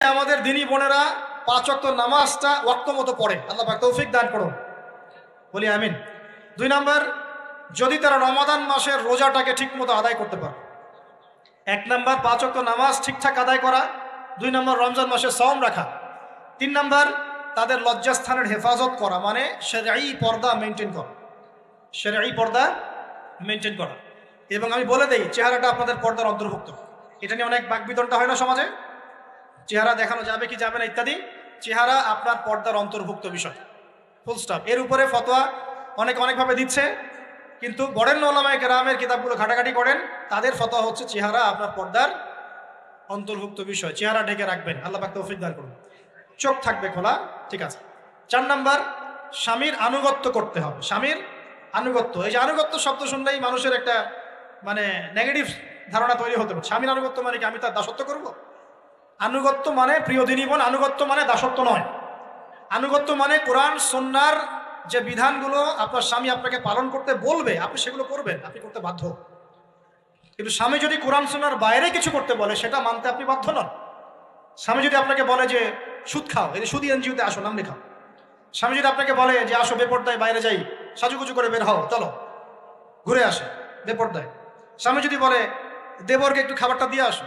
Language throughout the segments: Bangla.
আমাদের দিনী বোনেরা 5 ওয়াক্ত নামাজটা ওয়াক্ত মতো পড়ে, আল্লাহ পাক তৌফিক দান করুন, বলি আমিন। 2 নাম্বার, যদি তারা রমাদান মাসের রোজাটাকে ঠিক মতো আদায় করতে পারে। 1 নাম্বার 5 ওয়াক্ত নামাজ ঠিকঠাক আদায় করা, 2 নাম্বার রমজান মাসে সওম রাখা, 3 নাম্বার তাদের লজ্জাস্থানের হেফাজত করা, মানে শরঈ পর্দা মেনটেন করা, শরঈ পর্দা মেনটেন করা। এবং আমি বলে দেই, চেহারাটা আপনাদের পর্দার অন্তর্ভুক্ত। এটা নিয়ে অনেক বাকবিতণ্ডা হয় না সমাজে, চেহারা দেখানো যাবে কি যাবে না ইত্যাদি। চেহারা আপনার পর্দার অন্তর্ভুক্ত বিষয়, ফুল স্টপ। এর উপরে ফতোয়া অনেকভাবে দিচ্ছে, কিন্তু বরেণ্য উলামায়ে কেরামের কিতাবগুলো ঘাটাঘাটি করেন, তাদের ফতোয়া হচ্ছে চেহারা আপনার পর্দার অন্তর্ভুক্ত বিষয়, চেহারা ঢেকে রাখবেন, আল্লাহ পাক তৌফিক দান করুন। চোখ থাকবে খোলা, ঠিক আছে। 4 নাম্বার, স্বামীর আনুগত্য করতে হবে। স্বামীর আনুগত্য, এই যে আনুগত্য শব্দ শুনলেই মানুষের একটা মানে নেগেটিভ ধারণা তৈরি হতে পারে। স্বামীর আনুগত্য মানে কি আমি তার দাসত্ব করব? আনুগত্য মানে, প্রিয় দিনী বোন, আনুগত্য মানে দাসত্ব নয়। আনুগত্য মানে কোরআন সুন্নাহর যে বিধানগুলো আপনার স্বামী আপনাকে পালন করতে বলবে, আপনি সেগুলো করবেন, আপনি করতে বাধ্য। কিন্তু স্বামী যদি কোরআন সুন্নাহর বাইরে কিছু করতে বলে, সেটা মানতে আপনি বাধ্য নন। স্বামী যদি আপনাকে বলে যে সুদ খাও, এই সুদি এনজিওতে আসো, নাম লেখাও। স্বামী যদি আপনাকে বলে যে আসো বেপরদায় বাইরে যাই, সাজুগুজু করে বের হও, চলো ঘুরে আসে বেপরদায়। স্বামী যদি বলে দেবরকে একটু খাবারটা দিয়ে আসো,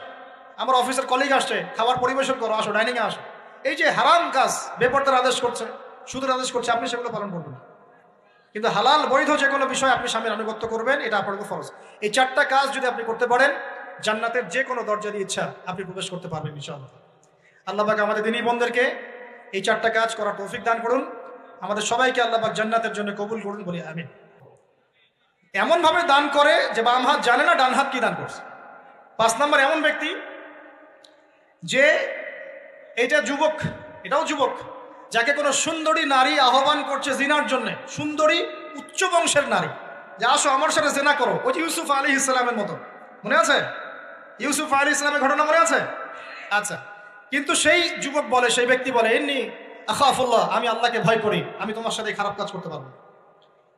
আমার অফিসের কলিগ আসছে, খাবার পরিবেশন করো, আসো ডাইনিংয়ে আসো, এই যে হারাম কাজ, বেপরদার আদেশ করছে, সুদের আদেশ করছে, আপনি সেগুলো পালন করবেন। কিন্তু হালাল বৈধ যে কোনো বিষয় আপনি স্বামীর আনুগত্য করবেন, এটা আপনার উপর ফরজ। এই 4টা কাজ যদি আপনি করতে পারেন, জান্নাতের যে কোনো দরজা দিয়ে ইচ্ছা আপনি প্রবেশ করতে পারবেন ইনশাআল্লাহ। আল্লাহ পাক আমাদের দিনী বোনদেরকে এই 4টা কাজ করার তৌফিক দান করুন, আমাদের সবাইকে আল্লাহ পাক জান্নাতের জন্য কবুল করুন, বলি আমিন। এমন ভাবে দান করে যে বাম হাত জানে না ডান হাত কি দান করছে। 5 নাম্বার, এমন ব্যক্তি যে এটা যুবক, এটাও যুবক, যাকে কোনো সুন্দরী নারী আহ্বান করছে জিনার জন্য, সুন্দরী উচ্চ বংশের নারী, যে আসো আমার সাথে জেনা করো, ওই যে ইউসুফ আলাইহিস সালামের মতো, মনে আছে? ইউসুফ আলাইহিস সালামের ঘটনা মনে আছে? আচ্ছা, কিন্তু সেই যুবক বলে, সেই ব্যক্তি বলে, ইন্নী আখাফুল্লাহ, আমি আল্লাহকে ভয় করি, আমি তোমার সাথে খারাপ কাজ করতে পারবো।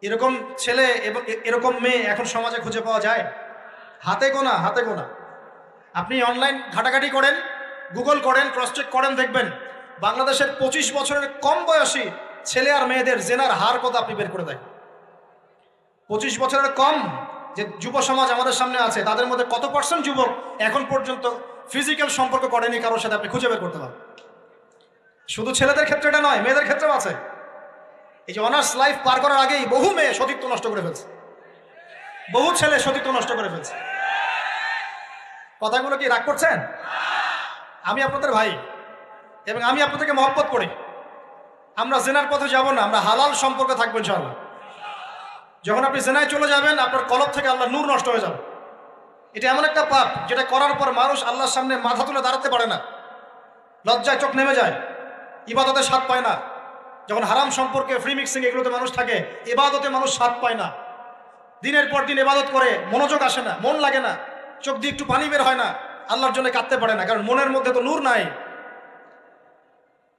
এরকম ছেলে এবং এরকম মেয়ে এখন সমাজে খুঁজে পাওয়া যায়? হাতে গোনা, হাতে গোনা। আপনি অনলাইন ঘাটাঘাটি করেন, গুগল করেন, ক্রস চেক করেন, দেখবেন বাংলাদেশের 25 বছরের কম বয়সী ছেলে আর মেয়েদের জেনার হার কত আপনি বের করে দেন। 25 বছরের কম যে যুব সমাজ আমাদের সামনে আছে, তাদের মধ্যে কত % যুবক এখন পর্যন্ত ফিজিক্যাল সম্পর্ক করেনি কারোর সাথে, আপনি খুঁজে বের করতে পারেন। শুধু ছেলেদের ক্ষেত্রে এটা নয়, মেয়েদের ক্ষেত্রেও আছে। এই যে অনার্স লাইফ পার করার আগেই বহু মেয়ে সতীত্ব নষ্ট করে ফেলছে, বহু ছেলে সতীত্ব নষ্ট করে ফেলছে। কথাগুলো কি রাগ করছেন? আমি আপনাদের ভাই এবং আমি আপনাদেরকে মহব্বত করি। আমরা জেনার পথে যাব না, আমরা হালাল সম্পর্ক থাকবো ইনশাআল্লাহ। যখন আপনি জেনায় চলে যাবেন, আপনার কলব থেকে আল্লাহ নূর নষ্ট হয়ে যাবে। এটা এমন একটা পাপ যেটা করার পর মানুষ আল্লাহর সামনে মাথা তুলে দাঁড়াতে পারে না, লজ্জায় চোখ নেমে যায়, ইবাদতে স্বাদ পায় না। যখন হারাম সম্পর্কে, ফ্রি মিক্সিং, এগুলোতে মানুষ থাকে, ইবাদতে মানুষ স্বাদ পায় না। দিনের পর দিন ইবাদত করে মনোযোগ আসে না, মন লাগে না, চোখ দিয়ে একটু পানি বের হয় না, আল্লাহর জন্য কাঁদতে পারে না, কারণ মনের মধ্যে তো নূর নাই।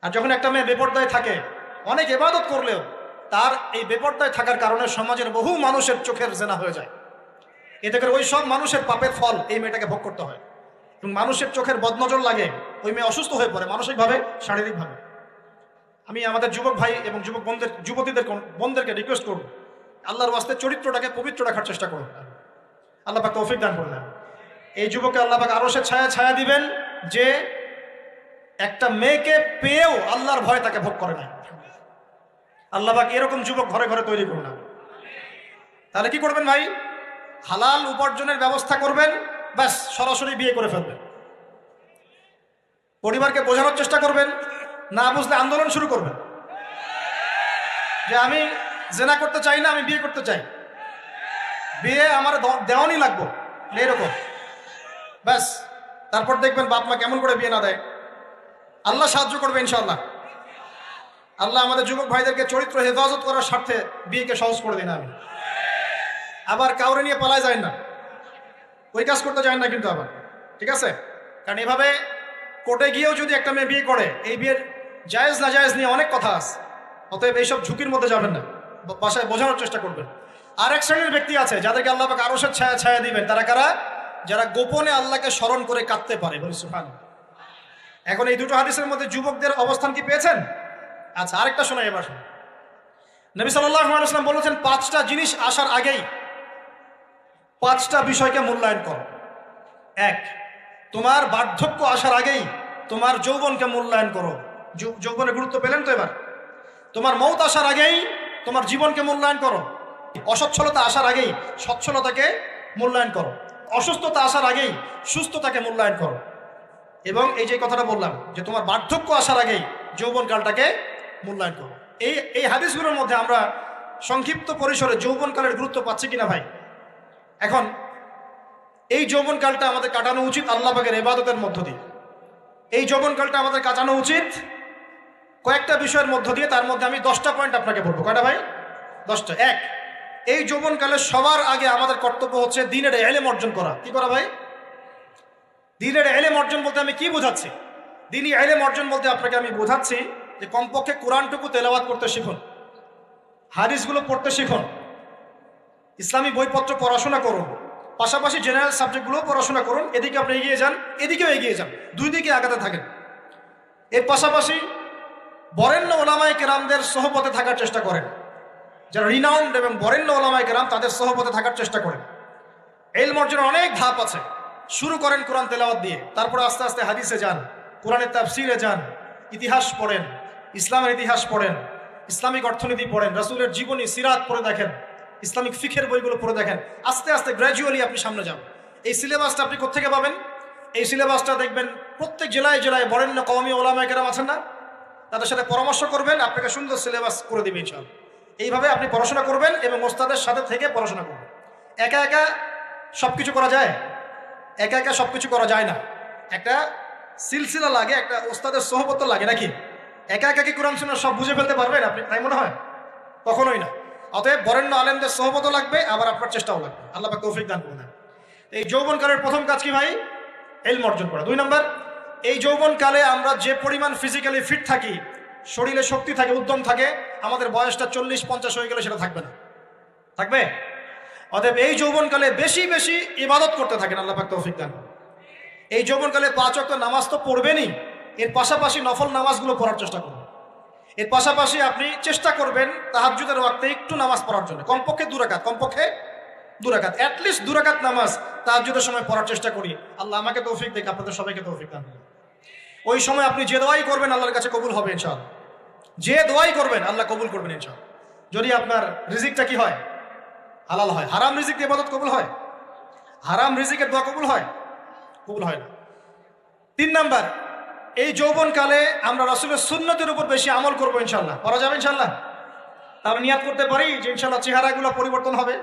আর যখন একটা মেয়ে বেপরদায় থাকে, অনেক ইবাদত করলেও তার এই বেপরদায় থাকার কারণে সমাজের বহু মানুষের চোখের জেনা হয়ে যায়। এতে করে ওই সব মানুষের পাপের ফল এই মেয়েটাকে ভোগ করতে হয়, এবং মানুষের চোখের বদনজর লাগে, ওই মেয়ে অসুস্থ হয়ে পড়ে মানসিকভাবে, শারীরিকভাবে। আমি আমাদের যুবক ভাই এবং যুবক বোনদের, বোনদেরকে রিকোয়েস্ট করব, আল্লাহর ওয়াস্তে চরিত্রটাকে পবিত্র রাখার চেষ্টা করুন, আল্লাহ পাক তৌফিক দান করবেন। এই যুবককে আল্লাহ পাক আরশের ছায়া দিবেন, যে একটা মেয়েকে পেয়েও আল্লাহর ভয় তাকে ভোগ করে না। আল্লাহ পাক এরকম যুবক ঘরে ঘরে তৈরি করুন। তাহলে কি করবেন ভাই? হালাল উপার্জনের ব্যবস্থা করবেন, ব্যাস সরাসরি বিয়ে করে ফেলবেন। পরিবারকে বোঝানোর চেষ্টা করবেন, না বুঝলে আন্দোলন শুরু করবেন যে আমি জেনা করতে চাই না, আমি বিয়ে করতে চাই, বিয়ে আমার দেওয়ানি লাগবো, এরকম। ব্যাস, তারপর দেখবেন বাপ মা কেমন করে বিয়ে না দেয়। আল্লাহ সাহায্য করবে ইনশাআল্লাহ। আল্লাহ আমাদের যুবক ভাইদেরকে চরিত্র হেফাজত করার স্বার্থে বিয়েকে সহজ করে দিন। আমি আবার কাউরে নিয়ে পালায় যায় না, ওই কাজ করতে যায় না কিন্তু আবার, ঠিক আছে? কারণ এভাবে কোর্টে গিয়েও যদি একটা মেয়ে বিয়ে করে, এই বিয়ের জায়েজ না জায়েজ নিয়ে অনেক কথা আছে। অতএব এইসব ঝুঁকির মধ্যে যাবেন না, বাসায় বোঝানোর চেষ্টা করবেন। আর এক শ্রেণীর ব্যক্তি আছে যাদেরকে আল্লাহ পাক আরশের ছায়া দিবেন। তারা কারা? যারা গোপনে আল্লাহকে স্মরণ করে কাঁদতে পারে, বলি সুবহানাল্লাহ। এখন এই দুটো হাদিসের মধ্যে যুবকদের অবস্থান কি পেয়েছেন? আচ্ছা, আরেকটা শোনাই এবার। নবী সাল্লাল্লাহু আলাইহি ওয়াসাল্লাম বলেছেন 5টা জিনিস আসার আগেই 5টা বিষয়কে মূল্যায়ন করো। 1, তোমার বার্ধক্য আসার আগেই তোমার যৌবনকে মূল্যায়ন করো। যৌবনের গুরুত্ব পেলেন তো এবার? তোমার মৌত আসার আগেই তোমার জীবনকে মূল্যায়ন করো। অসচ্ছলতা আসার আগেই সচ্ছলতাকে মূল্যায়ন করো। অসুস্থতা আসার আগেই সুস্থতাকে মূল্যায়ন করো। এবং এই যে কথাটা বললাম যে তোমার বার্ধক্য আসার আগেই যৌবনকালটাকে মূল্যায়ন করো। এই হাদিসগুলোর মধ্যে আমরা সংক্ষিপ্ত পরিসরে যৌবনকালের গুরুত্ব পাচ্ছি কিনা ভাই? এখন এই যৌবনকালটা আমাদের কাটানো উচিত আল্লাহ পাকের ইবাদতের মধ্য দিয়ে। এই যৌবনকালটা আমাদের কাটানো উচিত কয়েকটা বিষয়ের মধ্য দিয়ে। তার মধ্যে আমি 10টা পয়েন্ট আপনাকে বলবো। কয়টা ভাই? 10টা। 1, এই যৌবনকালে সবার আগে আমাদের কর্তব্য হচ্ছে দ্বীনের ইলম অর্জন করা। কি করা ভাই? দ্বীনের ইলম অর্জন বলতে আমি কি বোঝাচ্ছি? দ্বীনি ইলম অর্জন বলতে আপনাকে আমি বোঝাচ্ছি যে কমপক্ষে কোরআনটুকু তেলাওয়াত করতে শিখুন, হাদিসগুলো পড়তে শিখুন, ইসলামী বইপত্র পড়াশোনা করুন, পাশাপাশি জেনারেল সাবজেক্টগুলোও পড়াশোনা করুন। এদিকে আপনি এগিয়ে যান, এদিকেও এগিয়ে যান, দুই দিকে আগাতে থাকেন। এর পাশাপাশি বরেণ্য ওলামায়ে কেরামদের সহবতে থাকার চেষ্টা করেন। যারা রিনাউন্ড এবং বরেণ্য ওলামায়ে কেরাম তাদের সহবতে থাকার চেষ্টা করেন। ইলম অর্জনের অনেক ধাপ আছে। শুরু করেন কোরআন তেলাওয়াত দিয়ে, তারপরে আস্তে আস্তে হাদিসে যান, কোরআনের তাফসিরে যান, ইতিহাস পড়েন, ইসলামের ইতিহাস পড়েন, ইসলামিক অর্থনীতি পড়েন, রাসূলের জীবনী সিরাত পড়ে দেখেন, ইসলামিক ফিকের বইগুলো পড়ে দেখেন। আস্তে আস্তে গ্র্যাজুয়ালি আপনি সামনে যান। এই সিলেবাসটা আপনি কোত্থেকে পাবেন? এই সিলেবাসটা দেখবেন প্রত্যেক জেলায় জেলায় বরেণ্য কওমি ওলামায়ে কেরাম আছেন না, তাদের সাথে পরামর্শ করবেন, আপনাকে সুন্দর সিলেবাস করে দেবে ইনশাআল্লাহ। এইভাবে আপনি পড়াশোনা করবেন এবং ওস্তাদের সাথে থেকে পড়াশোনা করবেন। একা একা সব কিছু করা যায়? একা একা সব কিছু করা যায় না। একটা সিলসিলা লাগে, একটা ওস্তাদের সহবত লাগে নাকি? একা একা কি কোরআন সুন্নাহ সব বুঝে ফেলতে পারবেন আপনি? তাই মনে হয়? কখনোই না। অতএব বরেণ্য আলেমদের সহবত লাগবে, আবার আপনার চেষ্টাও লাগবে। আল্লাহ পাক তৌফিক দান করুন। এই যৌবনকালের প্রথম কাজ কি ভাই? ইলম অর্জন করা। 2 নম্বর, এই যৌবনকালে আমরা যে পরিমাণ ফিজিক্যালি ফিট থাকি, শরীরে শক্তি থাকে, উদ্যম থাকে, আমাদের বয়সটা 40-50 হয়ে গেলে সেটা থাকবে না। থাকবে? অতএব এই যৌবনকালে বেশি বেশি ইবাদত করতে থাকেন। আল্লাহ পাক তৌফিক দান করুন। এই যৌবনকালে 5 ওয়াক্ত নামাজ তো পড়বেনই, এর পাশাপাশি নফল নামাজগুলো পড়ার চেষ্টা করুন। এর পাশাপাশি আপনি চেষ্টা করবেন তাহাজ্জুদের ওয়াক্তে একটু নামাজ পড়ার জন্য, কমপক্ষে 2 রাকাত, কমপক্ষে 2 রাকাত, অ্যাটলিস্ট 2 রাকাত নামাজ তাহাজ্জুদের সময় পড়ার চেষ্টা করি। আল্লাহ আমাকে তৌফিক দেখ, আপনাদের সবাইকে তৌফিক দান করুন। ওই সময় আপনি যে দোয়াই করবেন আল্লাহর কাছে কবুল হবে ইনশাআল্লাহ। যে দোয়াই করবেন আল্লাহ কবুল করবেন ইনশাআল্লাহ, যদি আপনার রিজিকটা কি হয়? হালাল হয়। হারাম রিজিক দিয়ে ইবাদত কবুল হয়? হারাম রিজিকের দোয়া কবুল হয়? কবুল হয় না। 3 নাম্বার, এই যৌবনকালে আমরা রাসূলের সুন্নতের উপর বেশি আমল করবো ইনশাআল্লাহ। করা যাবে ইনশাআল্লাহ? তাহলে নিয়াত করতে পারি যে ইনশাআল্লাহ চেহারাগুলো পরিবর্তন হবে।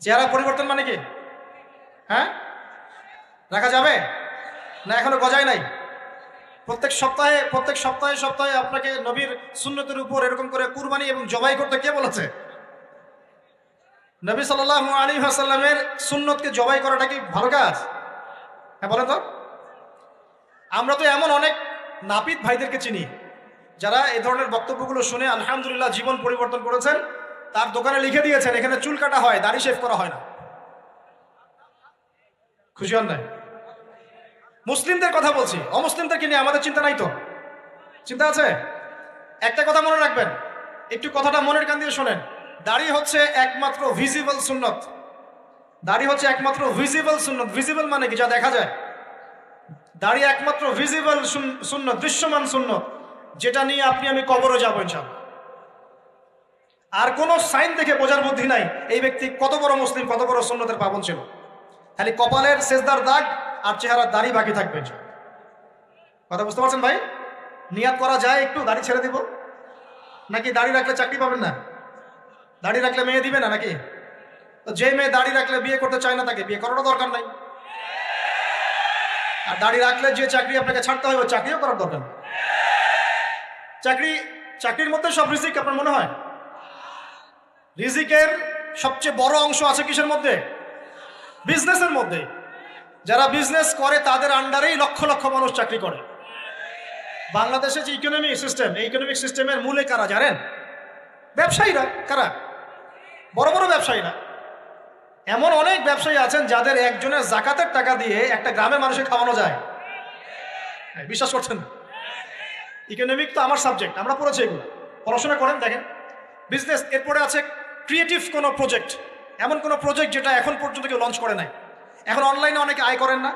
চেহারা পরিবর্তন মানে কি? হ্যাঁ, রাখা যাবে না? এখনো গজায় নাই। প্রত্যেক সপ্তাহে আপনাকে নবীর সুন্নতের উপর এরকম করে কুরবানি এবং জবাই করতে কে বলেছে? নবী সাল্লাল্লাহু আলাইহি ওয়াসাল্লামের সুন্নতকে জবাই করাটা কি ভালো কাজ? হ্যাঁ বলেন তো। আমরা তো এমন অনেক নাপিত ভাইদেরকে চিনি যারা এই ধরনের বক্তব্যগুলো শুনে আলহামদুলিল্লাহ জীবন পরিবর্তন করেছেন। তার দোকানে লিখে দিয়েছেন এখানে চুল কাটা হয়, দাড়ি শেভ করা হয় না। খুশি হন নাই? মুসলিমদের কথা বলছি, অমুসলিমদেরকে নিয়ে আমাদের চিন্তা নাই তো? চিন্তা আছে? একটা কথা মনে রাখবেন, একটু কথাটা মনের কান দিয়ে শোনেন। দাড়ি হচ্ছে একমাত্র ভিজিবল সুন্নত। দাড়ি হচ্ছে একমাত্র ভিজিবল সুন্নত। ভিজিবল মানে কি? যা দেখা যায়। দাড়ি একমাত্র ভিজিবল সুন্নত, দৃশ্যমান সুন্নত, যেটা নিয়ে আপনি আমি কবরে যাবো ইনশাআল্লাহ। আর কোন সাইন দেখে বোঝার বুদ্ধি নাই এই ব্যক্তি কত বড় মুসলিম, কত বড় সুন্নতের পাবন ছিল। খালি কপালের সেজদার দাগ আর চেহারার দাড়ি বাকি থাকবে। কথা বুঝতে পারছেন ভাই? নিয়াত করা যায় একটু দাড়ি ছেড়ে দিব নাকি? দাড়ি রাখলে চাকরি পাবেন না? দাড়ি রাখলে মেয়ে দিবে না নাকি? তো যে মেয়ে দাড়ি রাখলে বিয়ে করতে চায় না তাকে বিয়ে করারও দরকার নাই। আর দাড়ি রাখলে যে চাকরি আপনাকে ছাড়তে হবে চাকরিও করার দরকার নেই। চাকরির মধ্যে সব রিজিক আপনার মনে হয়? রিজিকের সবচেয়ে বড় অংশ আছে কিসের মধ্যে? বিজনেসের মধ্যে। যারা বিজনেস করে তাদের আন্ডারেই লক্ষ লক্ষ মানুষ চাকরি করে। বাংলাদেশে যে ইকোনমিক সিস্টেম, এই ইকোনমিক সিস্টেমের মূলে কারা জানেন? ব্যবসায়ীরা। কারা? বড় বড় ব্যবসায়ীরা। এমন অনেক ব্যবসায়ী আছেন যাদের একজনের জাকাতের টাকা দিয়ে একটা গ্রামের মানুষকে খাওয়ানো যায়। বিশ্বাস করছেন না? ইকোনমিক তো আমার সাবজেক্ট, আমরা পড়েছি এগুলো, পড়াশোনা করেন দেখেন। বিজনেস, এরপরে আছে ক্রিয়েটিভ কোনো প্রজেক্ট, এমন কোনো প্রজেক্ট যেটা এখন পর্যন্ত কেউ লঞ্চ করে নাই। এখন অনলাইনে অনেকে আয় করেন না,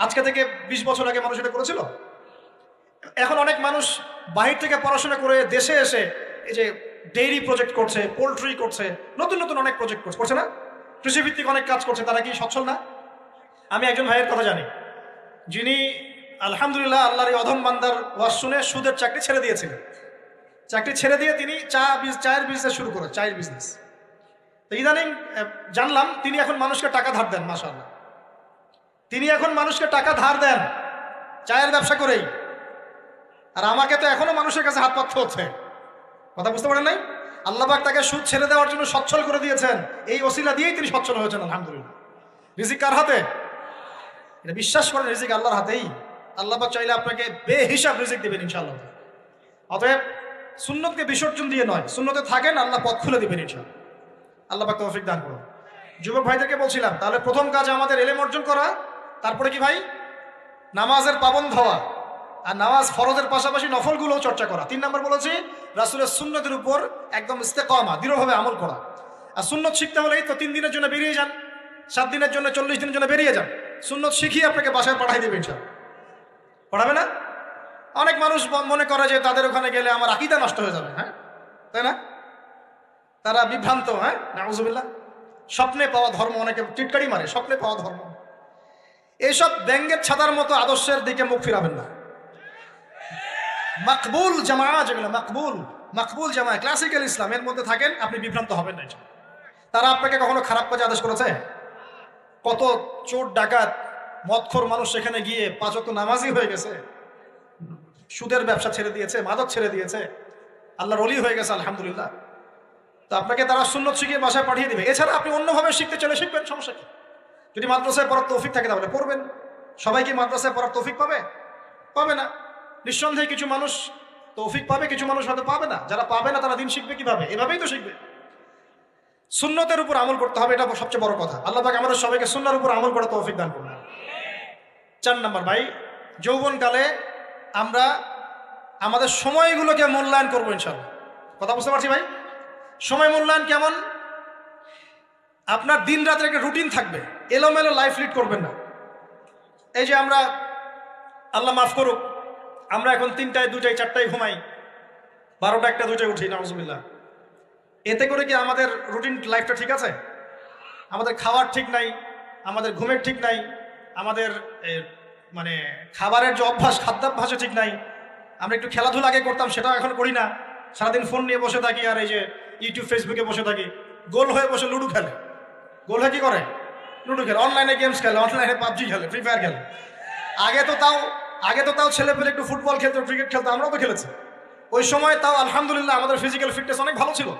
আজকে থেকে 20 বছর আগে মানুষ এটা করেছিল। এখন অনেক মানুষ বাহির থেকে পড়াশোনা করে দেশে এসে এই যে ডেইরি প্রজেক্ট করছে, পোলট্রি করছে, নতুন নতুন অনেক প্রজেক্ট করছে না, কৃষিভিত্তিক অনেক কাজ করছে। তারা কি সচ্ছল না? আমি একজন ভাইয়ের কথা জানি, যিনি আলহামদুলিল্লাহ আল্লাহর এই অধম বান্দার ওয়াজ শুনে সুদের চাকরি ছেড়ে দিয়েছিলেন। চাকরি ছেড়ে দিয়ে তিনি চায়ের বিজনেস শুরু করেন, চায়ের বিজনেস। তো ইদানিং জানলাম তিনি এখন মানুষকে টাকা ধার দেন। মাশাআল্লাহ, তিনি এখন মানুষকে টাকা ধার দেন চায়ের ব্যবসা করেই। আর আমাকে তো এখনো মানুষের কাছে হাত পাততে হচ্ছে। কথা বুঝতে পারেন নাই? আল্লাহ পাক তাকে সুদ ছেড়ে দেওয়ার জন্য সচ্ছল করে দিয়েছেন, এই ওসিলা দিয়েই তিনি সচ্ছল হয়েছেন আলহামদুলিল্লাহ। রিজিক কার হাতে? এটা বিশ্বাস করেন, রিজিক আল্লাহর হাতেই। আল্লাহ পাক চাইলে আপনাকে বেহিসাব রিজিক দেবেন ইনশাআল্লাহ। অতএব সুন্নতকে বিসর্জন দিয়ে নয়, সুন্নতে থাকেন, আল্লাহ পথ খুলে দিবেন ইনশাআল্লাহ। আল্লাহ পাক তৌফিক দান করুন। যুবক ভাইদেরকে বলছিলাম, তাহলে প্রথম কাজ আমাদের ইলম অর্জন করা, তারপরে কি ভাই? নামাজের পাবন্দ হওয়া, আর নামাজ ফরজের পাশাপাশি নফলগুলোও চর্চা করা। 3 নম্বর বলেছি রাসূলের সুন্নতের উপর একদম ইস্তেকামা, দৃঢ়ভাবে আমল করা। আর সুন্নত শিখতে হলেই তো 3 দিনের জন্য বেরিয়ে যান, 7 দিনের জন্য, 40 দিনের জন্য বেরিয়ে যান। সুন্নত শিখিয়ে আপনাকে বাসায় পাঠাই দেবে ইনশাআল্লাহ। পড়াবে না? অনেক মানুষ মনে করে যে তাদের ওখানে গেলে আমার আকীদা নষ্ট হয়ে যাবে, হ্যাঁ তাই না? তারা বিভ্রান্ত, হ্যাঁ নাউযুবিল্লাহ। স্বপ্নে পাওয়া ধর্ম, অনেকে টিটকারি মারে, স্বপ্নে পাওয়া ধর্ম। এইসব ব্যাঙ্গের ছাতার মতো আদর্শের দিকে মুখ ফিরাবেন না। মাকবুল জামা, যেগুলো মাকবুল জামা, ক্লাসিক্যাল ইসলামের মধ্যে থাকেন, আপনি বিভ্রান্ত হবেন না। তারা আপনাকে কখনো খারাপ কাজে আদেশ করেছে? কত চোর ডাকাত মদখোর মানুষ সেখানে গিয়ে 5 ওয়াক্ত নামাজি হয়ে গেছে, সুদের ব্যবসা ছেড়ে দিয়েছে, মাদক ছেড়ে দিয়েছে, আল্লাহর ওলি হয়ে গেছে আলহামদুলিল্লাহ। তো আপনাকে তারা সুন্নত শিখিয়ে বাসায় পাঠিয়ে দিবে। এছাড়া আপনি অন্যভাবে শিখতে চলে শিখবেন, সমস্যা কি? যদি মাদ্রাসায় পড়ার তৌফিক থাকে তাহলে পড়বেন। সবাই কি মাদ্রাসায় পড়ার তৌফিক পাবে? পাবে না। নিঃসন্দেহে কিছু মানুষ তৌফিক পাবে, কিছু মানুষ হয়তো পাবে না। যারা পাবে না তারা দিন শিখবে কিভাবে? এভাবেই তো শিখবে। সুন্নতের উপর আমল করতে হবে, এটা সবচেয়ে বড় কথা। আল্লাহ পাক আমাদের সবাইকে সুন্নাহর উপর আমল করার তৌফিক দান করুন। 4 নম্বর ভাই, যৌবনকালে আমরা আমাদের সময়গুলোকে মূল্যায়ন করবো ইনশাআল্লাহ। কথা বুঝতে পারছি ভাই? সময় মূল্যায়ন কেমন? আপনার দিন রাতের একটা রুটিন থাকবে, এলোমেলো লাইফ লিড করবেন না। এই যে আমরা, আল্লাহ মাফ করুক, আমরা এখন 3টায় 2টায় 4টায় ঘুমাই, 12টা 1টা 2টায় উঠি, নাউযুবিল্লাহ। এতে করে কি আমাদের রুটিন লাইফটা ঠিক আছে? আমাদের খাওয়ার ঠিক নাই, আমাদের ঘুমের ঠিক নাই, আমাদের মানে খাবারের যে অভ্যাস, খাদ্যাভ্যাসও ঠিক নাই। আমরা একটু খেলাধুলা আগে করতাম, সেটাও এখন করি না। সারাদিন ফোন নিয়ে বসে থাকি, আর এই যে ইউটিউব ফেসবুকে বসে থাকি। গোল হয়ে বসে লুডো খেলে, গোল হয়ে কি করে? লুডো খেলে, অনলাইনে গেমস খেলে, অনলাইনে পাবজি খেলে, ফ্রি ফায়ার খেলে। আগে তো তাও ছেলে পেলে একটু ফুটবল খেলতো, ক্রিকেট খেলতো, আমরাও তো খেলেছি। ওই সময় তাও আলহামদুলিল্লাহ আমাদের ফিজিক্যাল ফিটনেস অনেক ভালো ছিল।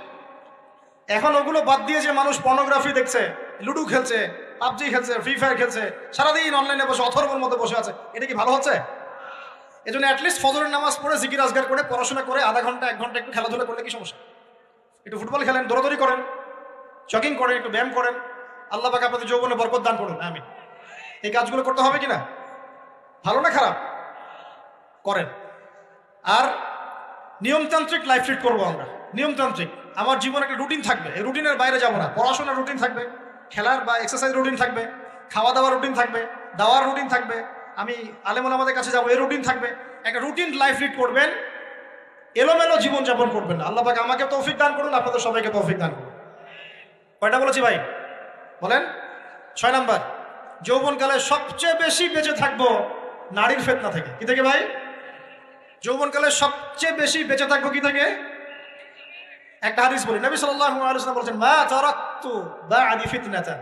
এখন ওগুলো বাদ দিয়ে যে মানুষ পর্নোগ্রাফি দেখছে, লুডো খেলছে, পাবজি খেলছে, ফ্রি ফায়ার খেলছে, সারাদিন অনলাইনে বসে অথর্বর মতো বসে আছে, এটা কি ভালো হচ্ছে? এজন্য অ্যাটলিস্ট ফজরের নামাজ পড়ে জিকির আজগার করে পড়াশোনা করে আধা ঘন্টা 1 ঘন্টা একটু খেলাধুলা করলে কি সমস্যা? একটু ফুটবল খেলেন, দৌড়াদৌড়ি করেন, জগিং করেন, একটু ব্যায়াম করেন। আল্লাহ পাক আপনাদের যৌবনে বরকত দান করুন, আমিন। এই কাজগুলো করতে হবে কিনা? ভালো না খারাপ? করেন। আর নিয়মতান্ত্রিক লাইফ লিড করবো আমরা, নিয়মতান্ত্রিক। আমার জীবনে একটা রুটিন থাকবে, এই রুটিনের বাইরে যাব না। পড়াশোনার রুটিন থাকবে, খেলার বা এক্সারসাইজ রুটিন থাকবে, খাওয়া দাওয়ার রুটিন থাকবে, দাওয়ার রুটিন থাকবে, আমি আলেমুল আমাদের কাছে যাবো, এই রুটিন থাকবে। একটা রুটিন লাইফ লিড করবেন, এলোমেলো জীবনযাপন করবেন না। আল্লাহ পাক আমাকে তৌফিক দান করুন, আপনাদের সবাইকে তৌফিক দান করুন। কয়টা বলেছি ভাই? বলেন। 6 নাম্বার, যৌবনকালে সবচেয়ে বেশি বেঁচে থাকবো নারীর ফিতনা থেকে। কি থেকে ভাই? যৌবনকালে সবচেয়ে বেশি বেঁচে থাকবো কি থেকে? একটা হাদিস বলি, নবী সাল্লাল্লাহু আলাইহি ওয়াসাল্লাম বলেছেন, মা তারাকতু বা'দি ফিতনাতান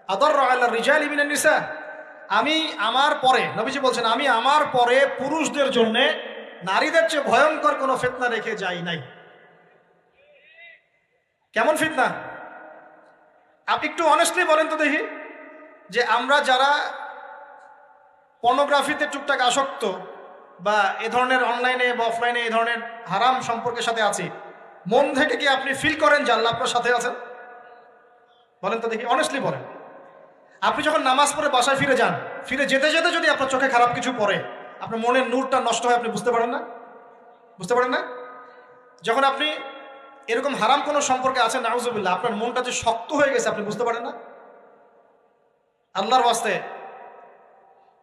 আদাররু আলা রিজালি মিনান নিসা। আমি আমার পরে, নবীজি বলছেন, আমি আমার পরে পুরুষদের জন্য নারীদের চেয়ে ভয়ঙ্কর কোনো ফিতনা রেখে যাই নাই। কেমন ফিতনা? আপনি একটু অনেস্টলি বলেন তো দেখি, যে আমরা যারা পর্নোগ্রাফিতে টুকটাক আসক্ত বা এ ধরনের অনলাইনে বা অফলাইনে এই ধরনের হারাম সম্পর্কের সাথে আছি, মন থেকে কি আপনি ফিল করেন যে আল্লাহ আপনার সাথে আছেন? বলেন তো দেখি, অনেস্টলি বলেন। আপনি যখন নামাজ পড়ে বাসায় ফিরে যান, ফিরে যেতে যেতে যদি আপনার চোখে খারাপ কিছু পড়ে, আপনার মনের নূরটা নষ্ট হয়, আপনি বুঝতে পারেন না? বুঝতে পারেন না? যখন আপনি এরকম হারাম কোনো সম্পর্কে আছেন, নাউজুবিল্লাহ, আপনার মনটা যে শক্ত হয়ে গেছে, আপনি বুঝতে পারেন না? আল্লাহর ওয়াস্তে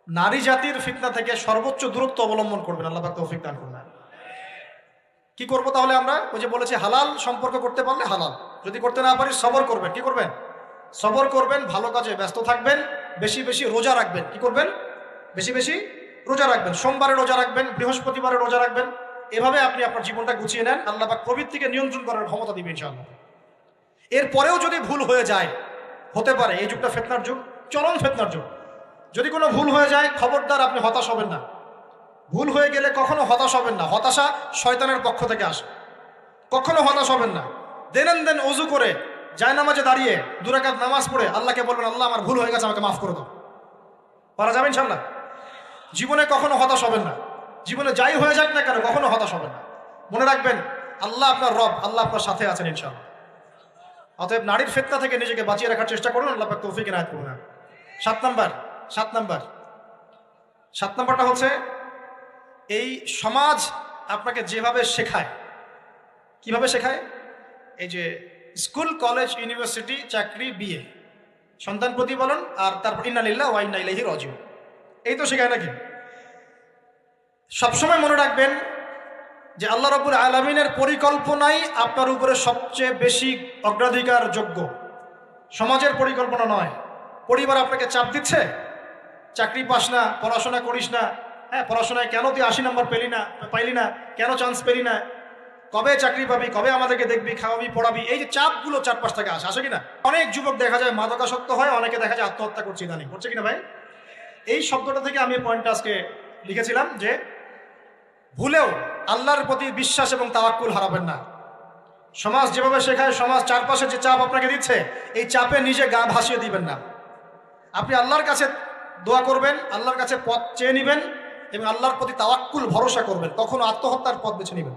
নারী জাতির ফিতনা থেকে সর্বোচ্চ দূরত্ব অবলম্বন করবেন। আল্লাহ পাক তৌফিক দান করুন। কি করবো তাহলে আমরা? ওই যে বলেছি, হালাল সম্পর্ক করতে পারলে হালাল, যদি করতে না পারি সবর করবেন। কি করবেন? সবর করবেন, ভালো কাজে ব্যস্ত থাকবেন, বেশি বেশি রোজা রাখবেন। কি করবেন? বেশি বেশি রোজা রাখবেন। সোমবারে রোজা রাখবেন, বৃহস্পতিবারে রোজা রাখবেন। এভাবে আপনি আপনার জীবনটা গুছিয়ে নেন, আল্লাহ পাক প্রবৃত্তিকে নিয়ন্ত্রণ করার ক্ষমতা দিবেন ইনশাআল্লাহ। এরপরেও যদি ভুল হয়ে যায়, হতে পারে এই যুগটা ফিতনার যুগ, চরম ফিতনার যুগ। যদি কোনো ভুল হয়ে যায়, খবরদার আপনি হতাশ হবেন না। ভুল হয়ে গেলে কখনো হতাশ হবেন না। হতাশা শয়তানের পক্ষ থেকে আসে। কখনো হতাশ হবেন না। দেন ওযু করে জায়নামাজে দাঁড়িয়ে 2 রাকাত নামাজ পড়ে আল্লাহকে বলবেন, আল্লাহ আমার ভুল হয়ে গেছে, আমাকে মাফ করে দাও। পারা যাবে ইনশাআল্লাহ। জীবনে কখনো হতাশ হবেন না। জীবনে যাই হয়ে যাক না কেন, কখনো হতাশ হবেন না। মনে রাখবেন, আল্লাহ আপনার রব, আল্লাহ আপনার সাথে আছেন ইনশাআল্লাহ। অতএব নারীর ফিতনা থেকে নিজেকে বাঁচিয়ে রাখার চেষ্টা করুন। আল্লাহ পাক তৌফিক এনায়েত করুন। 7 নাম্বারটা হচ্ছে, এই সমাজ আপনাকে যেভাবে শেখায়, কিভাবে শেখায়? এই যে স্কুল, কলেজ, ইউনিভার্সিটি, চাকরি, বিয়ে, সন্তান প্রতিপালন, আর তারপর ইন্না লিল্লাহি ওয়া ইন্না ইলাইহি রাজিউন, এই তো শেখায় নাকি? সবসময় মনে রাখবেন যে আল্লাহ রাব্বুল আলামিনের পরিকল্পনাই আপনার উপরে সবচেয়ে বেশি অগ্রাধিকার যোগ্য, সমাজের পরিকল্পনা নয়। পরিবার আপনাকে চাপ দিচ্ছে, চাকরি পাস না, পড়াশোনা করিস না, হ্যাঁ পড়াশোনায় কেন তুই 80 নম্বর পাইলি না, কেন চান্স পেলি না, কবে চাকরি পাবি, কবে আমাদেরকে দেখবি, খাওয়াবি, পড়াবি, এই যে চাপগুলো চারপাশ থেকে আসে কিনা? অনেক যুবক দেখা যায় মাদকাসক্ত হয়, অনেকে দেখা যায় আত্মহত্যা করছে ইদানিং, করছে কিনা ভাই? এই শব্দটা থেকে আমি পয়েন্টটা আজকে লিখেছিলাম যে ভুলেও আল্লাহর প্রতি বিশ্বাস এবং তাওয়াক্কুল হারাবেন না। সমাজ যেভাবে শেখায়, সমাজ চারপাশে যে চাপ আপনাকে দিচ্ছে, এই চাপে নিজে গা ভাসিয়ে দিবেন না। আপনি আল্লাহর কাছে দোয়া করবেন, আল্লাহর কাছে পথ চেয়ে নেবেন এবং আল্লাহর প্রতি তাওয়াক্কুল ভরসা করবেন। কখনো আত্মহত্যার পথ বেছে নেবেন।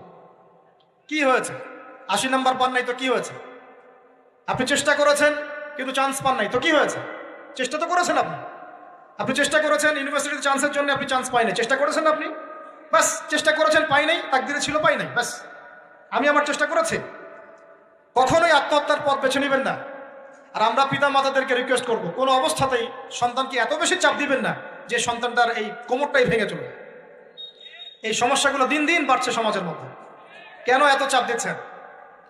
কি হয়েছে? 80 নাম্বার পান নাই তো কি হয়েছে? আপনি চেষ্টা করেছেন কিন্তু চান্স পান নাই তো কি হয়েছে? চেষ্টা তো করেছেন আপনি চেষ্টা করেছেন ইউনিভার্সিটিতে চান্সের জন্য, আপনি চান্স পাই নাই, চেষ্টা করেছেন আপনি, বাস চেষ্টা করেছেন, পাই নাই, তাকদিরে ছিল পাই নাই, বাস আমি আমার চেষ্টা করেছি। কখনোই আত্মহত্যার পথ বেছে নেবেন না। আর আমরা পিতা মাতাদেরকে রিকোয়েস্ট করব, কোনো অবস্থাতেই সন্তানকে এত বেশি চাপ দিবেন না যে সন্তানটার এই কোমরটাই ভেঙে চলবে। এই সমস্যাগুলো দিন দিন বাড়ছে সমাজের মধ্যে। কেন এত চাপ দিচ্ছেন?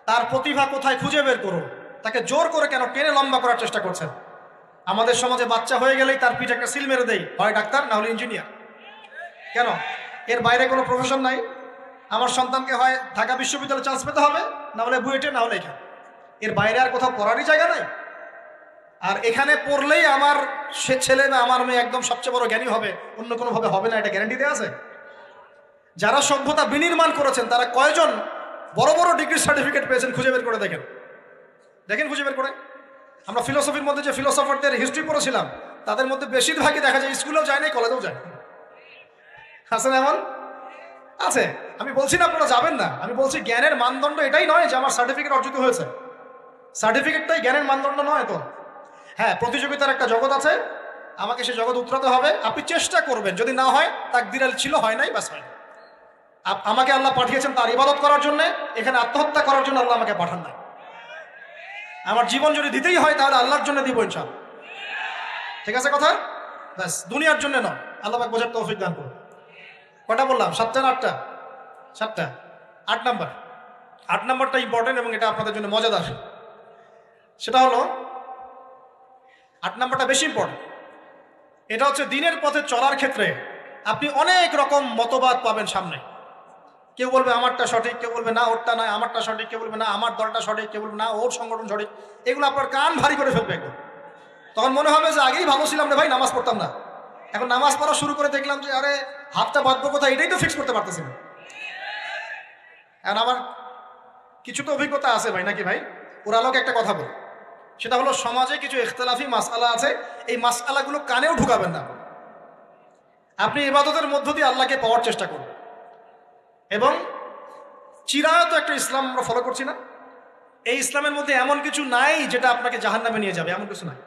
তার প্রতিভা কোথায় খুঁজে বের করুন। তাকে জোর করে কেন টেনে লম্বা করার চেষ্টা করছেন? আমাদের সমাজে বাচ্চা হয়ে গেলেই তার পিঠে একটা সিল মেরে দেয়, হয় ডাক্তার না হলে ইঞ্জিনিয়ার। কেন? এর বাইরে কোনো প্রফেশন নাই? আমার সন্তানকে হয় ঢাকা বিশ্ববিদ্যালয়ে চান্স পেতে হবে, না হলে বুয়েটে, না হলে এখানে। এর বাইরে আর কোথাও পড়ারই জায়গা নাই। আর এখানে পড়লেই আমার সে ছেলে বা আমার মেয়ে একদম সবচেয়ে বড় জ্ঞানী হবে, অন্য কোনোভাবে হবে না, এটা গ্যারান্টি দেওয়া আছে? যারা সভ্যতা বিনির্মাণ করেছেন তারা কয়জন বড় বড় ডিগ্রি সার্টিফিকেট পেয়েছেন খুঁজে বের করে দেখেন, খুঁজে বের করে। আমরা ফিলোসফির মধ্যে যে ফিলোসফারদের হিস্ট্রি পড়েছিলাম, তাদের মধ্যে বেশিরভাগই দেখা যায় স্কুলেও যায় নাই, কলেজেও যায় আছে না? এমন আছে। আমি বলছি না আপনারা যাবেন না, আমি বলছি জ্ঞানের মানদণ্ড এটাই নয় যে আমার সার্টিফিকেট অর্জিত হয়েছে। সার্টিফিকেটটাই জ্ঞানের মানদণ্ড নয় তো। হ্যাঁ, প্রতিযোগিতার একটা জগৎ আছে, আমাকে সে জগৎ উতরাতে হবে। আপনি চেষ্টা করবেন, যদি না হয় তাকদীরে ছিল, হয় নাই, বাস হয়। আমাকে আল্লাহ পাঠিয়েছেন তার ইবাদত করার জন্য, এখানে আত্মহত্যা করার জন্য আল্লাহ আমাকে পাঠান নাই। আমার জীবন যদি দিতেই হয় তাহলে আল্লাহর জন্য দিব ইনশাআল্লাহ। ঠিক আছে কথা? ব্যাস, দুনিয়ার জন্য নয়। আল্লাহ পাক বোঝার তৌফিক দান করুন। কটা বললাম? 7টা না 8টা? 7টা। 8 নাম্বার। 8 নাম্বারটা ইম্পর্টেন্ট এবং এটা আপনাদের জন্য মজাদার। সেটা হলো 8 নাম্বারটা বেশি ইম্পর্টেন্ট। এটা হচ্ছে দিনের পথে চলার ক্ষেত্রে আপনি অনেক রকম মতবাদ পাবেন সামনে। কেউ বলবে আমারটা সঠিক, কেউ বলবে না ওরটা নয়, আমারটা সঠিক, কেউ বলবে না আমার দলটা সঠিক, কেউ বলবে না ওর সংগঠন সঠিক। এগুলো আপনার কান ভারী করে ফেলবে একদম। তখন মনে হবে যে আগেই ভালো ছিলাম রে ভাই, নামাজ পড়তাম না, এখন নামাজ পড়া শুরু করে দেখলাম যে আরে হাতটা বাঁধবো কোথায়, এটাই তো ফিক্স করতে পারতেছি না। এখন আমার কিছু তো অভিজ্ঞতা আছে ভাই, নাকি ভাই? ওর আলোকে একটা কথা বল, সেটা হলো সমাজে কিছু ইখতিলাফি মাসআলা আছে, এই মাসআলাগুলো কানেও ঢুকাবেন না। আপনি ইবাদতের মধ্য দিয়ে আল্লাহকে পাওয়ার চেষ্টা করুন। এবং চিরায়ত একটা ইসলাম আমরা ফলো করছি না? এই ইসলামের মধ্যে এমন কিছু নাই যেটা আপনাকে জাহান্নামে নিয়ে যাবে, এমন কিছু নাই।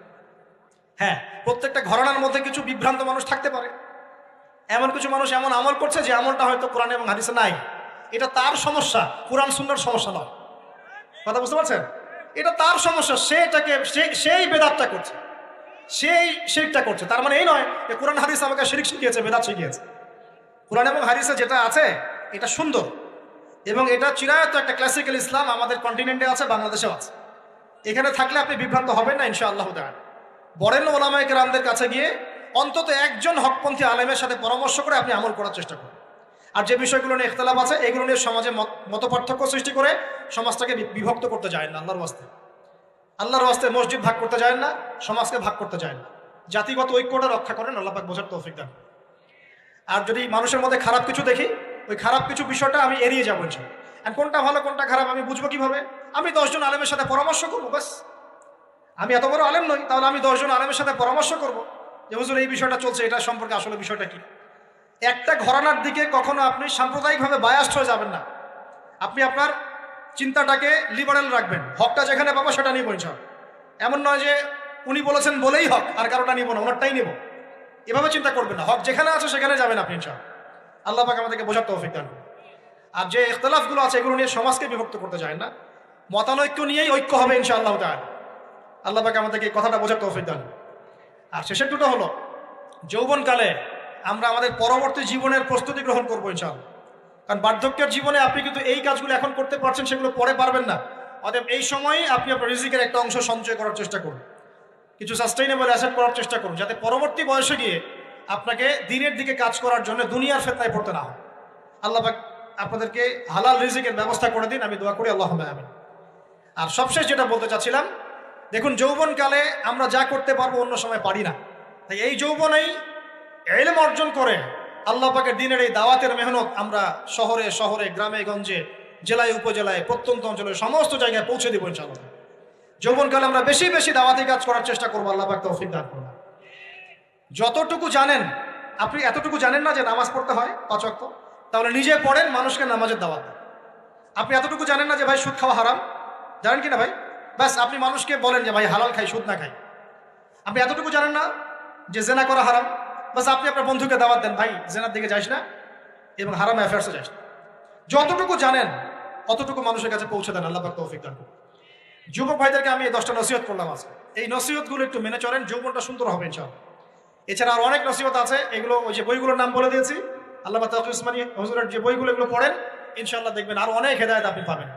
হ্যাঁ, প্রত্যেকটা ঘরানার মধ্যে কিছু বিভ্রান্ত মানুষ থাকতে পারে, এমন কিছু মানুষ এমন আমল করছে যে আমলটা হয়তো কোরআন এবং হাদিসে নাই। এটা তার সমস্যা, কোরআন সুন্নাহর সমস্যা নয়। কথা বুঝতে পারছেন? এটা তার সমস্যা, সেই বেদাতটা করছে, সেই শিরকটা করছে। তার মানে এই নয় যে কোরআন হাদিস আমাকে শিরক শিখিয়েছে, বেদাত শিখিয়েছে। কোরআন এবং হাদিসে যেটা আছে এটা সুন্দর, এবং এটা চিরায়ত একটা ক্লাসিক্যাল ইসলাম আমাদের কন্টিনেন্টে আছে, বাংলাদেশেও আছে। এখানে থাকলে আপনি বিভ্রান্ত হবেন না ইনশাআল্লাহ তাআলা। বরেণ্য ওলামায়ে কেরামদের কাছে গিয়ে অন্তত একজন হকপন্থী আলেমের সাথে পরামর্শ করে আপনি আমল করার চেষ্টা করুন। আর যে বিষয়গুলো নিয়ে ইখতিলাফ আছে এগুলো নিয়ে সমাজে মতপার্থক্য সৃষ্টি করে সমাজটাকে বিভক্ত করতে যায় না। আল্লাহর ওয়াস্তে মসজিদ ভাগ করতে যায় না, সমাজকে ভাগ করতে যায় না। জাতিগত ঐক্যটা রক্ষা করেন, আল্লাহ পাক বোঝার তৌফিক দান। আর যদি মানুষের মধ্যে খারাপ কিছু দেখি, ওই খারাপ কিছু বিষয়টা আমি এড়িয়ে যাবো ইনশাআল্লাহ। আর কোনটা ভালো কোনটা খারাপ আমি বুঝবো কিভাবে? আমি 10 জন আলেমের সাথে পরামর্শ করবো, বাস। আমি এত বড় আলেম নই, তাহলে আমি 10 জন আলেমের সাথে পরামর্শ করবো যে হুজুর এই বিষয়টা চলছে, এটা সম্পর্কে আসলে বিষয়টা কি। একটা ঘরানার দিকে কখনো আপনি সাম্প্রদায়িকভাবে বায়াস্ট হয়ে যাবেন না। আপনি আপনার চিন্তাটাকে লিবারেল রাখবেন, হকটা যেখানে পাবো সেটা নিব ইনশাআল্লাহ। এমন নয় যে উনি বলেছেন বলেই হক, আর কারোটা নিব না, ওনারটাই নিব, এভাবে চিন্তা করবেন না। হক যেখানে আছে সেখানে যাবেন আপনি ইনশাআল্লাহ। আল্লাহ পাক আমাদেরকে বোঝার তৌফিক দান। আর যে ইখতিলাফগুলো আছে এগুলো নিয়ে সমাজকে বিভক্ত করতে যায় না, মতানৈক্য নিয়েই ঐক্য হবে ইনশাআল্লাহ তাআলা। আল্লাহ পাক আমাদেরকে কথাটা বোঝার তৌফিক দান। আর শেষের দুটো হলো, যৌবনকালে আমরা আমাদের পরবর্তী জীবনের প্রস্তুতি গ্রহণ করবো ইনশাআল্লাহ। কারণ বার্ধক্যের জীবনে আপনি কিন্তু এই কাজগুলো এখন করতে পারছেন, সেগুলো পরে পারবেন না। অতএব এই সময়ই আপনি আপনার রিজিকের একটা অংশ সঞ্চয় করার চেষ্টা করুন, কিছু সাস্টেইনেবল অ্যাসেট করার চেষ্টা করুন, যাতে পরবর্তী বয়সে গিয়ে আপনাকে দিনের দিকে কাজ করার জন্য দুনিয়ার ফিতনায় পড়তে না হয়। আল্লাহ পাক আপনাদেরকে হালাল রিজিকের ব্যবস্থা করে দিন, আমি দোয়া করি, আল্লাহুম্মা আমিন। আর সবশেষ যেটা বলতে চাচ্ছিলাম, দেখুন যৌবনকালে আমরা যা করতে পারবো অন্য সময় পারি না। তাই এই যৌবনেই ইলম অর্জন করে আল্লাহ পাকের দিনের এই দাওয়াতের মেহনত আমরা শহরে শহরে, গ্রামে গঞ্জে, জেলায় উপজেলায়, প্রত্যন্ত অঞ্চলে সমস্ত জায়গায় পৌঁছে দিব ইনশাআল্লাহ। যৌবনকালে আমরা বেশি বেশি দাওয়াতি কাজ করার চেষ্টা করবো, আল্লাহ পাক তৌফিক দান করুন। যতটুকু জানেন, আপনি এতটুকু জানেন না যে নামাজ পড়তে হয় 5 ওয়াক্ত, তাহলে নিজে পড়েন, মানুষকে নামাজের দাওয়াত দেন। আপনি এতটুকু জানেন না যে ভাই সুদ খাওয়া হারাম, জানেন কি না ভাই? ব্যাস আপনি মানুষকে বলেন যে ভাই হালাল খাই, সুদ না খাই। আপনি এতটুকু জানেন না যে জেনা করা হারাম, বাস আপনি আপনার বন্ধুকে দাওয়াত দেন, ভাই জেনার দিকে যাইস না এবং হারাম অ্যাফেয়ার্সে যাইস না। যতটুকু জানেন অতটুকু মানুষের কাছে পৌঁছে দেন, আল্লাহ পাক তৌফিক দান করুন। যুবক ভাইদেরকে আমি এই 10টা নসিহত করলাম আজকে, এই নসিহতগুলো একটু মেনে চলেন, যৌবনটা সুন্দর হবে ইনশাআল্লাহ। এছাড়া আর অনেক নসিহত আছে, এগুলো ওই যে বইগুলোর নাম বলে দিয়েছি, আল্লামা তাকি উসমানী হুজুরের যে বইগুলো, এগুলো পড়েন, ইনশাআল্লাহ দেখবেন আরো অনেক হেদায়েত আপনি পাবেন।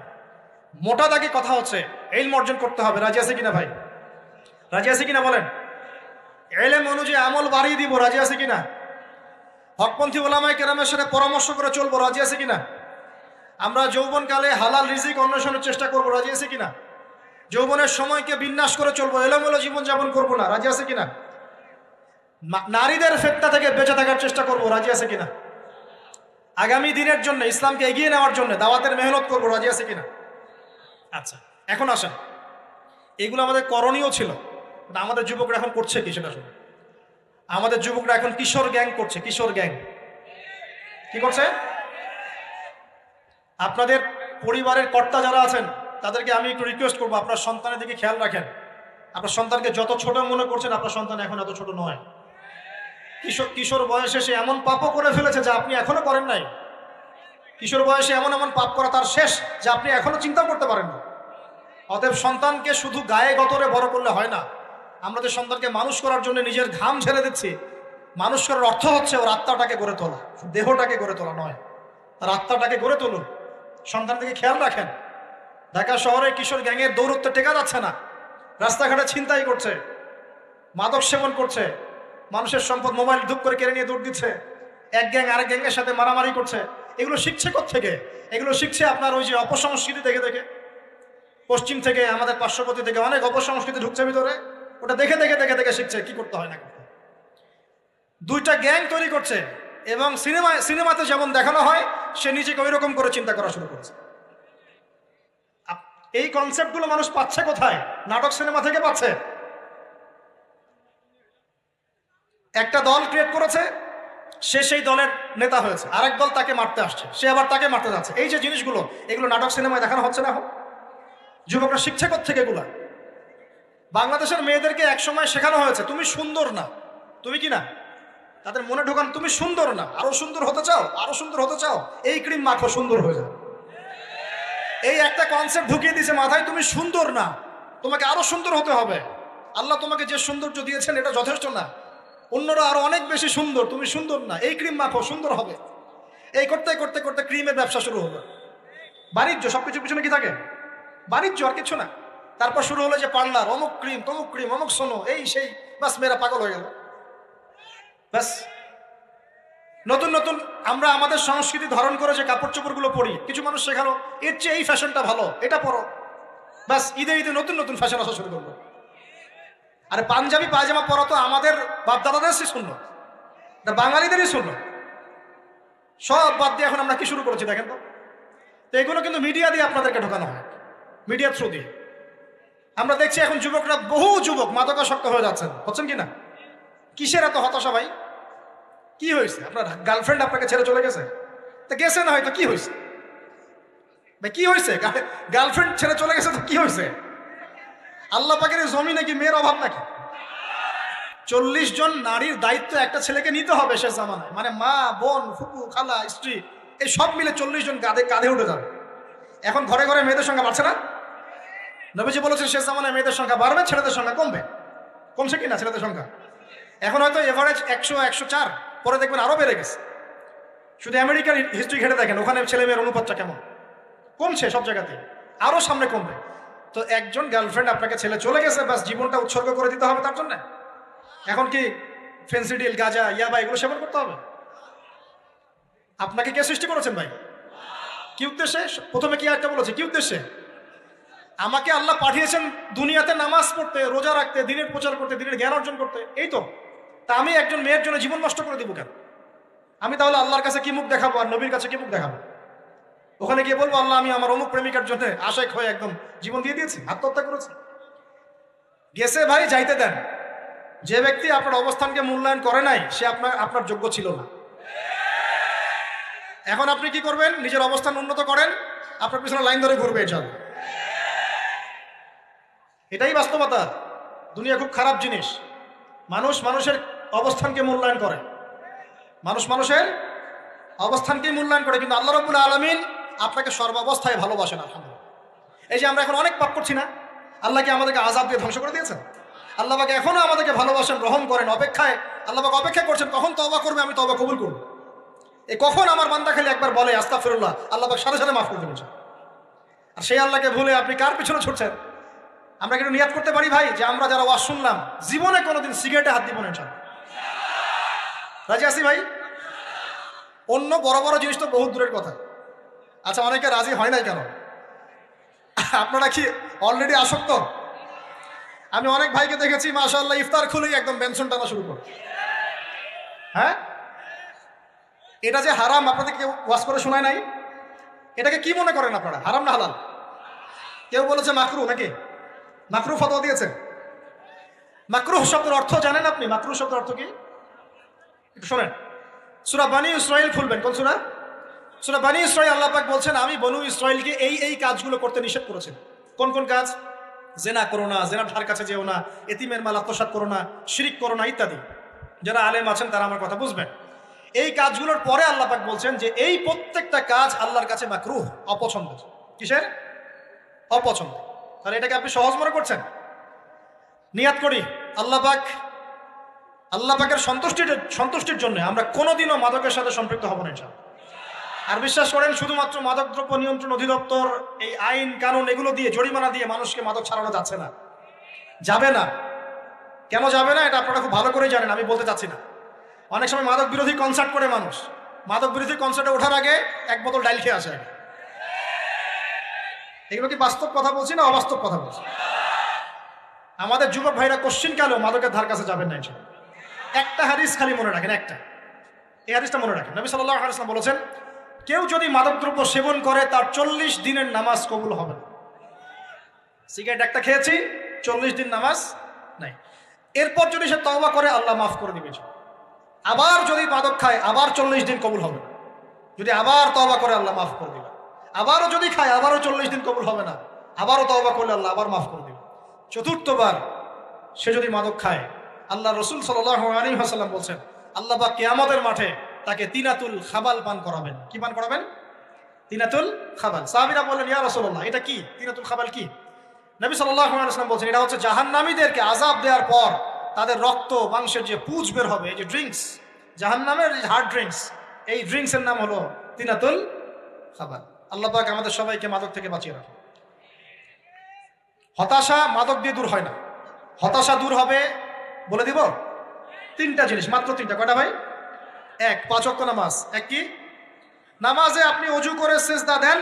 মোটা দাগে কথা হচ্ছে ইলম অর্জন করতে হবে। রাজি আছে কিনা ভাই? রাজি আছে কিনা বলেন? ইলম অনুযায়ী আমল বাড়িয়ে দিব, রাজি আছে কিনা? হকপন্থী ওলামায়ে কেরামের সাথে পরামর্শ করে চলবো, রাজি আছে কিনা? আমরা যৌবনকালে হালাল রিজিক অন্বেষণের চেষ্টা করবো, রাজি আছে কিনা? যৌবনের সময়কে বিন্যাস করে চলবো, এলোমেলো জীবনযাপন করবো না, রাজি আছে কিনা? নারীদের ফিতনা থেকে বেঁচে থাকার চেষ্টা করবো, রাজি আছে কিনা? আগামী দিনের জন্য, ইসলামকে এগিয়ে নেওয়ার জন্য দাওয়াতের মেহনত করবো, রাজি আছে কিনা? আচ্ছা, এখন আসেন, এগুলো আমাদের করণীয় ছিল, আমাদের যুবকরা এখন করছে কি সেটা শুনুন। আমাদের যুবকরা এখন কিশোর গ্যাং করছে। কিশোর গ্যাং কি করছে? আপনাদের পরিবারের কর্তা যারা আছেন তাদেরকে আমি একটু রিকোয়েস্ট করবো, আপনার সন্তানের দিকে খেয়াল রাখেন। আপনার সন্তানকে যত ছোট মনে করছেন, আপনার সন্তান এখন এত ছোট নয়। কিশোর বয়সে সে এমন পাপও করে ফেলেছে যা আপনি এখনো করেন নাই। কিশোর বয়সে এমন এমন পাপ করা তার শেষ যা আপনি এখনো চিন্তা করতে পারেন না। অতএব সন্তানকে শুধু গায়ে গতরে বড় করলে হয় না। আমরা যে সন্তানকে মানুষ করার জন্য নিজের ঘাম ছেড়ে দিচ্ছি, মানুষ করার অর্থ হচ্ছে ওর আত্মাটাকে গড়ে তোলা, দেহটাকে গড়ে তোলা নয়, তার আত্মাটাকে গড়ে তুলুন। সন্তান থেকে খেয়াল রাখেন। ঢাকা শহরে কিশোর গ্যাংয়ের দৌরত্ব টেকা যাচ্ছে না, রাস্তাঘাটে ছিনতাই করছে, মাদক সেবন করছে, মানুষের সম্পদ মোবাইল ধূপ করে কেড়ে নিয়ে দৌড় দিচ্ছে, এক গ্যাং আরেক গ্যাংয়ের সাথে মারামারি করছে। এগুলো শিখছে কোত্থেকে? এগুলো শিখছে আপনার ওই যে অপসংস্কৃতি দেখে দেখে। পশ্চিম থেকে, আমাদের পার্শ্ববর্তী থেকে অনেক অপসংস্কৃতি ঢুকছে ভিতরে, ওটা দেখে দেখে দেখে দেখে শিখছে কি করতে হয় না করতে। দুইটা গ্যাং তৈরি করছে এবং সিনেমাতে যেমন দেখানো হয় সে নিজেকে ওই রকম করে চিন্তা করা শুরু করেছে। এই কনসেপ্টগুলো মানুষ পাচ্ছে কোথায়? নাটক সিনেমা থেকে পাচ্ছে। একটা দল ক্রিয়েট করেছে, সে সেই দলের নেতা হয়েছে, আরেক দল তাকে মারতে আসছে, সে আবার তাকে মারতে যাচ্ছে। এই যে জিনিসগুলো, এগুলো নাটক সিনেমায় দেখানো হচ্ছে না এখন? যুবকরা শিখছে কোত্থেকে এগুলা? বাংলাদেশের মেয়েদেরকে একসময় শেখানো হয়েছে তুমি সুন্দর না, তুমি কি না, তাদের মনে ঢোকান তুমি সুন্দর না, আরো সুন্দর হতে চাও, আরো সুন্দর হতে চাও, এই ক্রিম মাখো, সুন্দর হয়ে যাবে। এই একটা কনসেপ্ট ঢুকিয়ে দিয়েছে মাথায়, তুমি সুন্দর না, তোমাকে আরো সুন্দর হতে হবে। আল্লাহ তোমাকে যে সৌন্দর্য দিয়েছেন এটা যথেষ্ট না, অন্যরা আরো অনেক বেশি সুন্দর, তুমি সুন্দর না, এই ক্রিম মাখো, সুন্দর হবে। এই করতে করতে করতে ক্রিমের ব্যবসা শুরু হলো। বাণিজ্য, সবকিছু পিছনে কি থাকে? বাণিজ্য, আর কিছু না। তারপর শুরু হলো যে পার্লার, অমুক ক্রিম, তমুক ক্রিম, অমুক সোনো, এই সেই, বাস মেয়েরা পাগল হয়ে গেল। বাস নতুন নতুন আমরা আমাদের সংস্কৃতি ধারণ করে যে কাপড় চোপড়গুলো পরি, কিছু মানুষ শেখালো এর চেয়ে এই ফ্যাশনটা ভালো, এটা পরো। বাস ঈদে ঈদে নতুন নতুন ফ্যাশন আসা শুরু করলো। আরে পাঞ্জাবি পায়জামা পরা তো আমাদের বাপদাদাদেরই শুনলো, বাঙালিদেরই শুনলো। সব বাদ দিয়ে এখন আমরা কি শুরু করেছি দেখেন তো। তো এগুলো কিন্তু মিডিয়া দিয়ে আপনাদেরকে ঢোকানো হয়, মিডিয়া থ্রু দিয়ে। আমরা দেখছি এখন যুবকরা, বহু যুবক মাদকাসক্ত হয়ে যাচ্ছেন, হচ্ছেন কি না? কিসের এত হতাশা ভাই? কি হয়েছে? আপনার গার্লফ্রেন্ড আপনাকে ছেড়ে চলে গেছে? তো গেছে না হয়তো, কি হয়েছে ভাই? কি হয়েছে? গার্লফ্রেন্ড ছেড়ে চলে গেছে তো কি হয়েছে? আল্লাহ পাকের জমিনে কি মেয়ের অভাব নাকি? 40 জন নারীর দায়িত্ব একটা ছেলেকে নিতে হবে শেষ জামানায়, মানে মা, বোন, ফুপু, খালা, স্ত্রী, এই সব মিলে 40 জন কাঁধে উঠে যাবে। এখন ঘরে ঘরে মেয়েদের সংখ্যা বাড়ছে না? নবীজি বলেছেন শেষ জামানায় মেয়েদের সংখ্যা বাড়বে, ছেলেদের সংখ্যা কমবে। কমছে কি না ছেলেদের সংখ্যা? এখন হয়তো এভারেজ 100, 104, পরে দেখবেন আরো বেড়ে গেছে। শুধু আমেরিকার হিস্ট্রি ঘেটে দেখেন, ওখানে ছেলে মেয়ের অনুপাতটা কেমন। কমছে সব জায়গাতে, আরো সামনে কমবে। তো একজন গার্লফ্রেন্ড আপনাকে ছেলে চলে গেছে, বাস জীবনটা উৎসর্গ করে দিতে হবে তার জন্য? এখন কি ফেন্সিডিল, গাঁজা, ইয়াবা এগুলো সেবন করতে হবে? আপনাকে কে সৃষ্টি করেছেন ভাই? কি উদ্দেশ্যে? প্রথমে কি একটা বলেছে, কি উদ্দেশ্যে? আমাকে আল্লাহ পাঠিয়েছেন দুনিয়াতে নামাজ পড়তে, রোজা রাখতে, দিনের প্রচার করতে, দিনের জ্ঞান অর্জন করতে, এই তো। তা আমি একজন মেয়ের জন্য জীবন নষ্ট করে দিব কেন? আমি তাহলে আল্লাহর কাছে কি মুখ দেখাবো আর নবীর কাছে কি মুখ দেখাবো? ওখানে গিয়ে বলবো আল্লাহ আমি আমার অমুক প্রেমিকার জন্য আশেক হয়ে একদম জীবন দিয়ে দিয়েছি, আত্মহত্যা করেছি? গেছে ভাই, যাইতে দেন। যে ব্যক্তি আপনার অবস্থানকে মূল্যায়ন করে নাই, সে আপনার যোগ্য ছিল না। এখন আপনি কি করবেন? নিজের অবস্থান উন্নত করেন, আপনার পিছনে লাইন ধরে ঘুরবে, চল। এটাই বাস্তবতা। দুনিয়া খুব খারাপ জিনিস। মানুষ মানুষের অবস্থানকে মূল্যায়ন করে, মানুষ মানুষের অবস্থানকে মূল্যায়ন করে, কিন্তু আল্লাহ রাব্বুল আলামিন আপনাকে সর্বাবস্থায় ভালোবাসেন। আলহামদুলিল্লাহ। এই যে আমরা এখন অনেক পাপ করছি না, আল্লাহ কি আমাদেরকে আযাব দিয়ে ধ্বংস করে দিয়েছেন? আল্লাহ পাক এখনো আমাদেরকে ভালোবাসেন, রহম করেন, অপেক্ষায়। আল্লাহ পাক অপেক্ষা করছেন কখন তওবা করবে, আমি তওবা কবুল করব। এই কখন আমার বান্দা খালি একবার বলে আস্তাগফিরুল্লাহ, আল্লাহ পাক সাথে সাথে মাফ করে দিয়েছেন। আর সেই আল্লাহকে ভুলে আপনি কার পিছনে ছুটছেন? আমরা কিন্তু নিয়াত করতে পারি ভাই যে আমরা যারা ওয়াজ শুনলাম, জীবনে কোনোদিন সিগারেটে হাত দিব না ইনশাআল্লাহ। রাজি আছি ভাই? অন্য বড় বড় জিনিস তো বহুত দূরের কথা। আচ্ছা, অনেকে রাজি হয় নাই কেন? আপনারা কি অলরেডি আসক্ত? আমি অনেক ভাইকে দেখেছি মাশাআল্লাহ ইফতার খুলেই একদম বেনসন টানা শুরু করে। হ্যাঁ, এটা যে হারাম আপনাদের কেউ ওয়াজ করে শোনায় নাই? এটাকে কি মনে করেন আপনারা, হারাম না হালাল? কেউ বলেছে মাকরু, নাকি মাকরু ফতোয়া দিয়েছে? মাকরুহ শব্দের অর্থ জানেন আপনি? মাকরুহ শব্দের অর্থ কি একটু শোনেন। সূরা বনী ইসরাইল খুলবেন। কোন সূরা? সূরা বনী ইসরাইল। আল্লাহ পাক বলছেন আমি বনু ইসরাইলকে এই কাজগুলো করতে নিষেধ করেছেন। কোন কোন কাজ? জেনা করো না, জেনার ধার কাছে যেও না, এতিমের মাল আত্মসাৎ করো না, শিরিক করো না, ইত্যাদি। যারা আলেম আছেন তারা আমার কথা বুঝবেন। এই কাজগুলোর পরে আল্লাহ পাক বলছেন যে এই প্রত্যেকটা কাজ আল্লাহর কাছে মাকরুহ, অপছন্দ। কিসের? অপছন্দ। তাহলে এটাকে আপনি সহজ মনে করছেন? নিয়াত করি আল্লাহ পাকের সন্তুষ্টির জন্য আমরা কোনোদিনও মাদকের সাথে সম্পৃক্ত হব না ইনশাআল্লাহ। আর বিশ্বাস করেন, শুধুমাত্র মাদকদ্রব্য নিয়ন্ত্রণ অধিদপ্তর এই আইন কানুন এগুলো দিয়ে, জরিমানা দিয়ে মানুষকে মাদক ছাড়ানো যাচ্ছে না, যাবে না। কেন যাবে না এটা আপনারা খুব ভালো করেই জানেন, আমি বলতে চাচ্ছি না। অনেক সময় মাদক বিরোধী কনসার্ট করে মানুষ, মাদক বিরোধী কনসার্টে ওঠার আগে এক বোতল ডাইল খেয়ে আসে। এগুলো কি বাস্তব কথা বলছি না অবাস্তব কথা বলছি? আমাদের যুবক ভাইরা কোশ্চিন কালেও মাদকের ধার কাছে যাবেন না ইনশাআল্লাহ। একটা হাদিস খালি মনে রাখেন, এই হাদিসটা মনে রাখেন। নবী সাল্লাল্লাহু আলাইহি ওয়াসাল্লাম বলেছেন, কেউ যদি মাদকদ্রব্য সেবন করে তার 40 দিনের নামাজ কবুল হবে না। সিগারেট একটা খেয়েছি, 40 দিন নামাজ নাই। এরপর যদি সে তওবা করে আল্লাহ মাফ করে দিবে। আবার যদি মাদক খায় আবার 40 দিন কবুল হবে না। যদি আবার তওবা করে আল্লাহ মাফ করে দিবে। আবারও যদি খায় আবারও 40 দিন কবুল হবে না। আবারও তওবা করলে আল্লাহ আবার মাফ করে দিবে। চতুর্থবার সে যদি মাদক খায়, আল্লাহ রসুল সাল্লাল্লাহু আলাইহি ওয়াসাল্লাম বলছেন আল্লাহ পাক কিয়ামতের মাঠে তাকে তিনাতুল খাবাল পান করাবেন। কি পান করাবেন? তিনাতুল খাবাল। সাহাবীরা বললেন, ইয়া রাসূলুল্লাহ, এটা কি তিনাতুল খাবাল? কি? নবী সাল্লাল্লাহু আলাইহি ওয়াসাল্লাম বলছেন, এটা হচ্ছে জাহান্নামীদেরকে আযাব দেওয়ার পর তাদের রক্ত মাংসের যে পুঁজ বের হবে, এই যে ড্রিঙ্কস, জাহান্নামের যে হার্ড ড্রিঙ্কস, এই ড্রিঙ্কসের নাম হলো তিনাতুল খাবাল। আল্লাহ পাক আমাদের সবাইকে মাদক থেকে বাঁচিয়ে রাখুন। হতাশা মাদক দিয়ে দূর হয় না। হতাশা দূর হবে, বলে দিব, তিনটা জিনিস, মাত্র তিনটা। কয়টা ভাই? এক, 5 ওয়াক্ত নামাজ। এক কি? নামাজে আপনি অজু করে সিজদা দেন,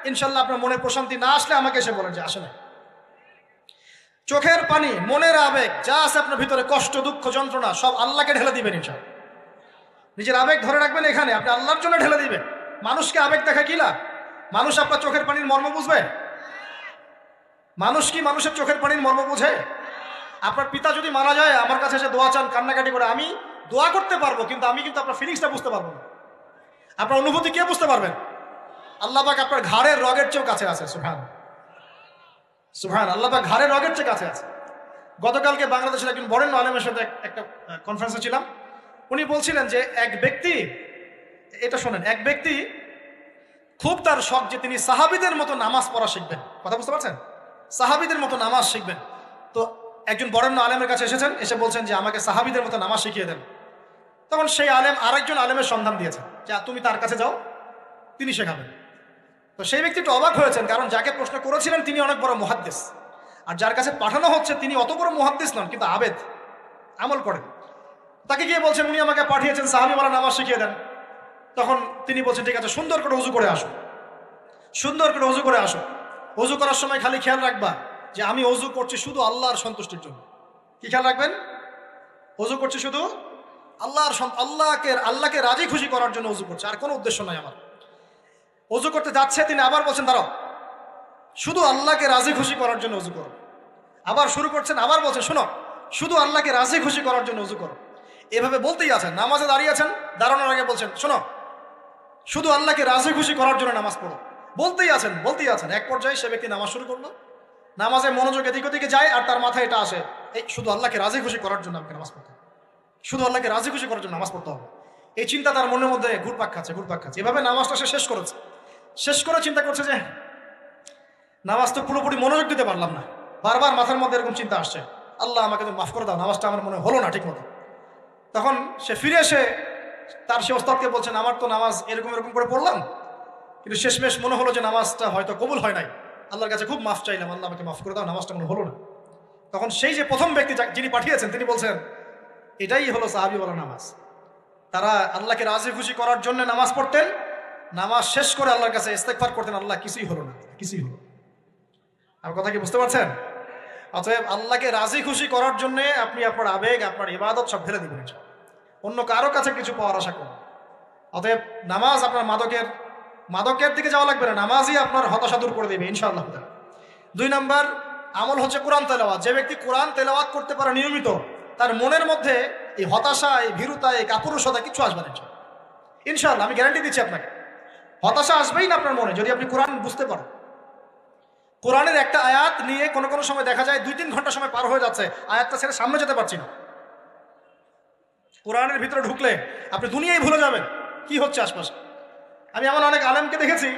ইনশাল্লাহ আপনার মনে প্রশান্তি না আসলে আমাকে এসে বলেন যে আসে না। চোখের পানি, মনের আবেগ যা আছে আপনার ভিতরে, কষ্ট, দুঃখ, যন্ত্রণা, সব আল্লাহকে ঢেলে দিবেন ইনশাল্লাহ। নিজের আবেগ ধরে রাখবেন এখানে, আপনি আল্লাহর জন্য ঢেলে দিবেন। মানুষকে আবেগ দেখা কি লাভ? মানুষ আপনার চোখের পানির মর্ম বুঝবে? মানুষ কি মানুষের চোখের পানির মর্ম বুঝে? আপনার পিতা যদি মারা যায়, আমার কাছে এসে দোয়া চান, কান্নাকাটি করে, আমি দোয়া করতে পারবো, কিন্তু আমি কিন্তু আপনার ফিলিংসটা বুঝতে পারবো না। আপনার অনুভূতি কে বুঝতে পারবেন? আল্লাহ পাক আপনার ঘাড়ের রগের চেয়েও কাছে আছে। সুবহান সুবহান, আল্লাহ পাক ঘাড়ের রগের চেয়ে কাছে আছে। গতকালকে বাংলাদেশের একজন বরেণ্য আলেমের সাথে একটা কনফারেন্সে ছিলাম। উনি বলছিলেন যে এক ব্যক্তি, এটা শোনেন, এক ব্যক্তি খুব তার শখ যে তিনি সাহাবীদের মতো নামাজ পড়া শিখবেন। কথা বুঝতে পারছেন? সাহাবীদের মতো নামাজ শিখবেন। তো একজন বরেণ্য আলেমের কাছে এসেছেন, এসে বলছেন যে আমাকে সাহাবীদের মতো নামাজ শিখিয়ে দেন। তখন সেই আলেম আরেকজন আলেমের সন্ধান দিয়েছেন যে তুমি তার কাছে যাও, তিনি শেখাবেন। তো সেই ব্যক্তি একটু অবাক হয়েছেন, কারণ যাকে প্রশ্ন করেছিলেন তিনি অনেক বড় মুহাদ্দিস, আর যার কাছে পাঠানো হচ্ছে তিনি অত বড় মুহাদ্দিস নন, কিন্তু আবেদ, আমল করেন। তাকে গিয়ে বলছেন উনি আমাকে পাঠিয়েছেন সাহাবীওয়ালা নামাজ শিখিয়ে দেন। তখন তিনি বলছেন ঠিক আছে, সুন্দর করে উজু করে আসো, সুন্দর করে উজু করে আসো। উজু করার সময় খালি খেয়াল রাখবা যে আমি অজু করছি শুধু আল্লাহর সন্তুষ্টির জন্য। কি খেয়াল রাখবেন? অজু করছি শুধু আল্লাহকে রাজি খুশি করার জন্য অজু করছে, আর কোনো উদ্দেশ্য নাই আমার। অজু করতে যাচ্ছে, তিনি আবার বলছেন দাঁড়াও, শুধু আল্লাহকে রাজি খুশি করার জন্য অজু করো। আবার শুরু করছেন, আবার বলছেন শোনো, শুধু আল্লাহকে রাজি খুশি করার জন্য অজু করো। এভাবে বলতেই আছেন। নামাজে দাঁড়িয়ে আছেন, দাঁড়ানোর আগে বলছেন শোনো, শুধু আল্লাহকে রাজি খুশি করার জন্য নামাজ পড়ো। বলতেই আছেন, বলতেই আছেন। এক পর্যায়ে সে ব্যক্তি নামাজ শুরু করলো, নামাজে মনোযোগ এদিক ওদিকে যায়, আর তার মাথায় এটা আসে, এই শুধু আল্লাহকে রাজি খুশি করার জন্য আমাকে নামাজ পড়তে হবে, শুধু আল্লাহকে রাজি খুশি করার জন্য নামাজ পড়তে হবে। এই চিন্তা তার মনের মধ্যে ঘুরপাক খাচ্ছে, ঘুরপাক খাচ্ছে। এভাবে নামাজটা সে শেষ করেছে। শেষ করে চিন্তা করছে যে নামাজ তো পুরোপুরি মনোযোগ দিতে পারলাম না। বারবার মাথার মধ্যে এরকম চিন্তা আসছে, আল্লাহ আমাকে তো মাফ করে দাও, নামাজটা আমার মনে হলো না ঠিক মতো। তখন সে ফিরে এসে তার সে ওস্তাদকে বলছেন আমার তো নামাজ এরকম এরকম করে পড়লাম, কিন্তু শেষমেশ মনে হলো যে নামাজটা হয়তো কবুল হয় নাই, আল্লাহর কাছে খুব মাফ চাইলাম, আল্লাহ আমাকে মাফ করে দাও, নামাজটা মনে হলো না। তখন সেই যে প্রথম ব্যক্তি যিনি পাঠিয়েছেন তিনি বলছেন এটাই হলো সাহাবীওয়ালা নামাজ। তারা আল্লাহকে রাজি খুশি করার জন্য নামাজ পড়তেন, নামাজ শেষ করে আল্লাহর কাছে ইস্তেগফার করতেন, আল্লাহ কিছুই হলো না, কিছুই হলো। আমার কথা কি বুঝতে পারছেন? অতএব আল্লাহকে রাজি খুশি করার জন্য আপনি আপনার আবেগ, আপনার ইবাদত সব ঢেলে দিবেন, অন্য কারো কাছে কিছু পাওয়ার আশা করুন। অতএব নামাজ আপনার মাদকের দিকে যাওয়া লাগবে না, নামাজই আপনার হতাশা দূর করে দেবে ইনশাআল্লাহ। 2 নম্বর আমল হচ্ছে কোরআন তেলাওয়াত। যে ব্যক্তি কোরআন তেলাওয়াত করতে পারে নিয়মিত, তার মনের মধ্যে এই হতাশা, এই ভীরুতা, এই কাপুরুষতা কিছু আসবে না ইনশাআল্লাহ। আমি গ্যারান্টি দিচ্ছি আপনাকে, হতাশা আসবেই না আপনার মনে যদি আপনি কোরআন বুঝতে পারেন। কোরআনের একটা আয়াত নিয়ে কোনো কোনো সময় দেখা যায় 2-3 ঘন্টা সময় পার হয়ে যাচ্ছে, আয়াতটা ছেড়ে সামনে যেতে পারছি না। কোরআনের ভিতরে ঢুকলে আপনি দুনিয়ায় ভুলে যাবেন কি হচ্ছে আশপাশে। আমি এমন অনেক আলেমকে দেখেছি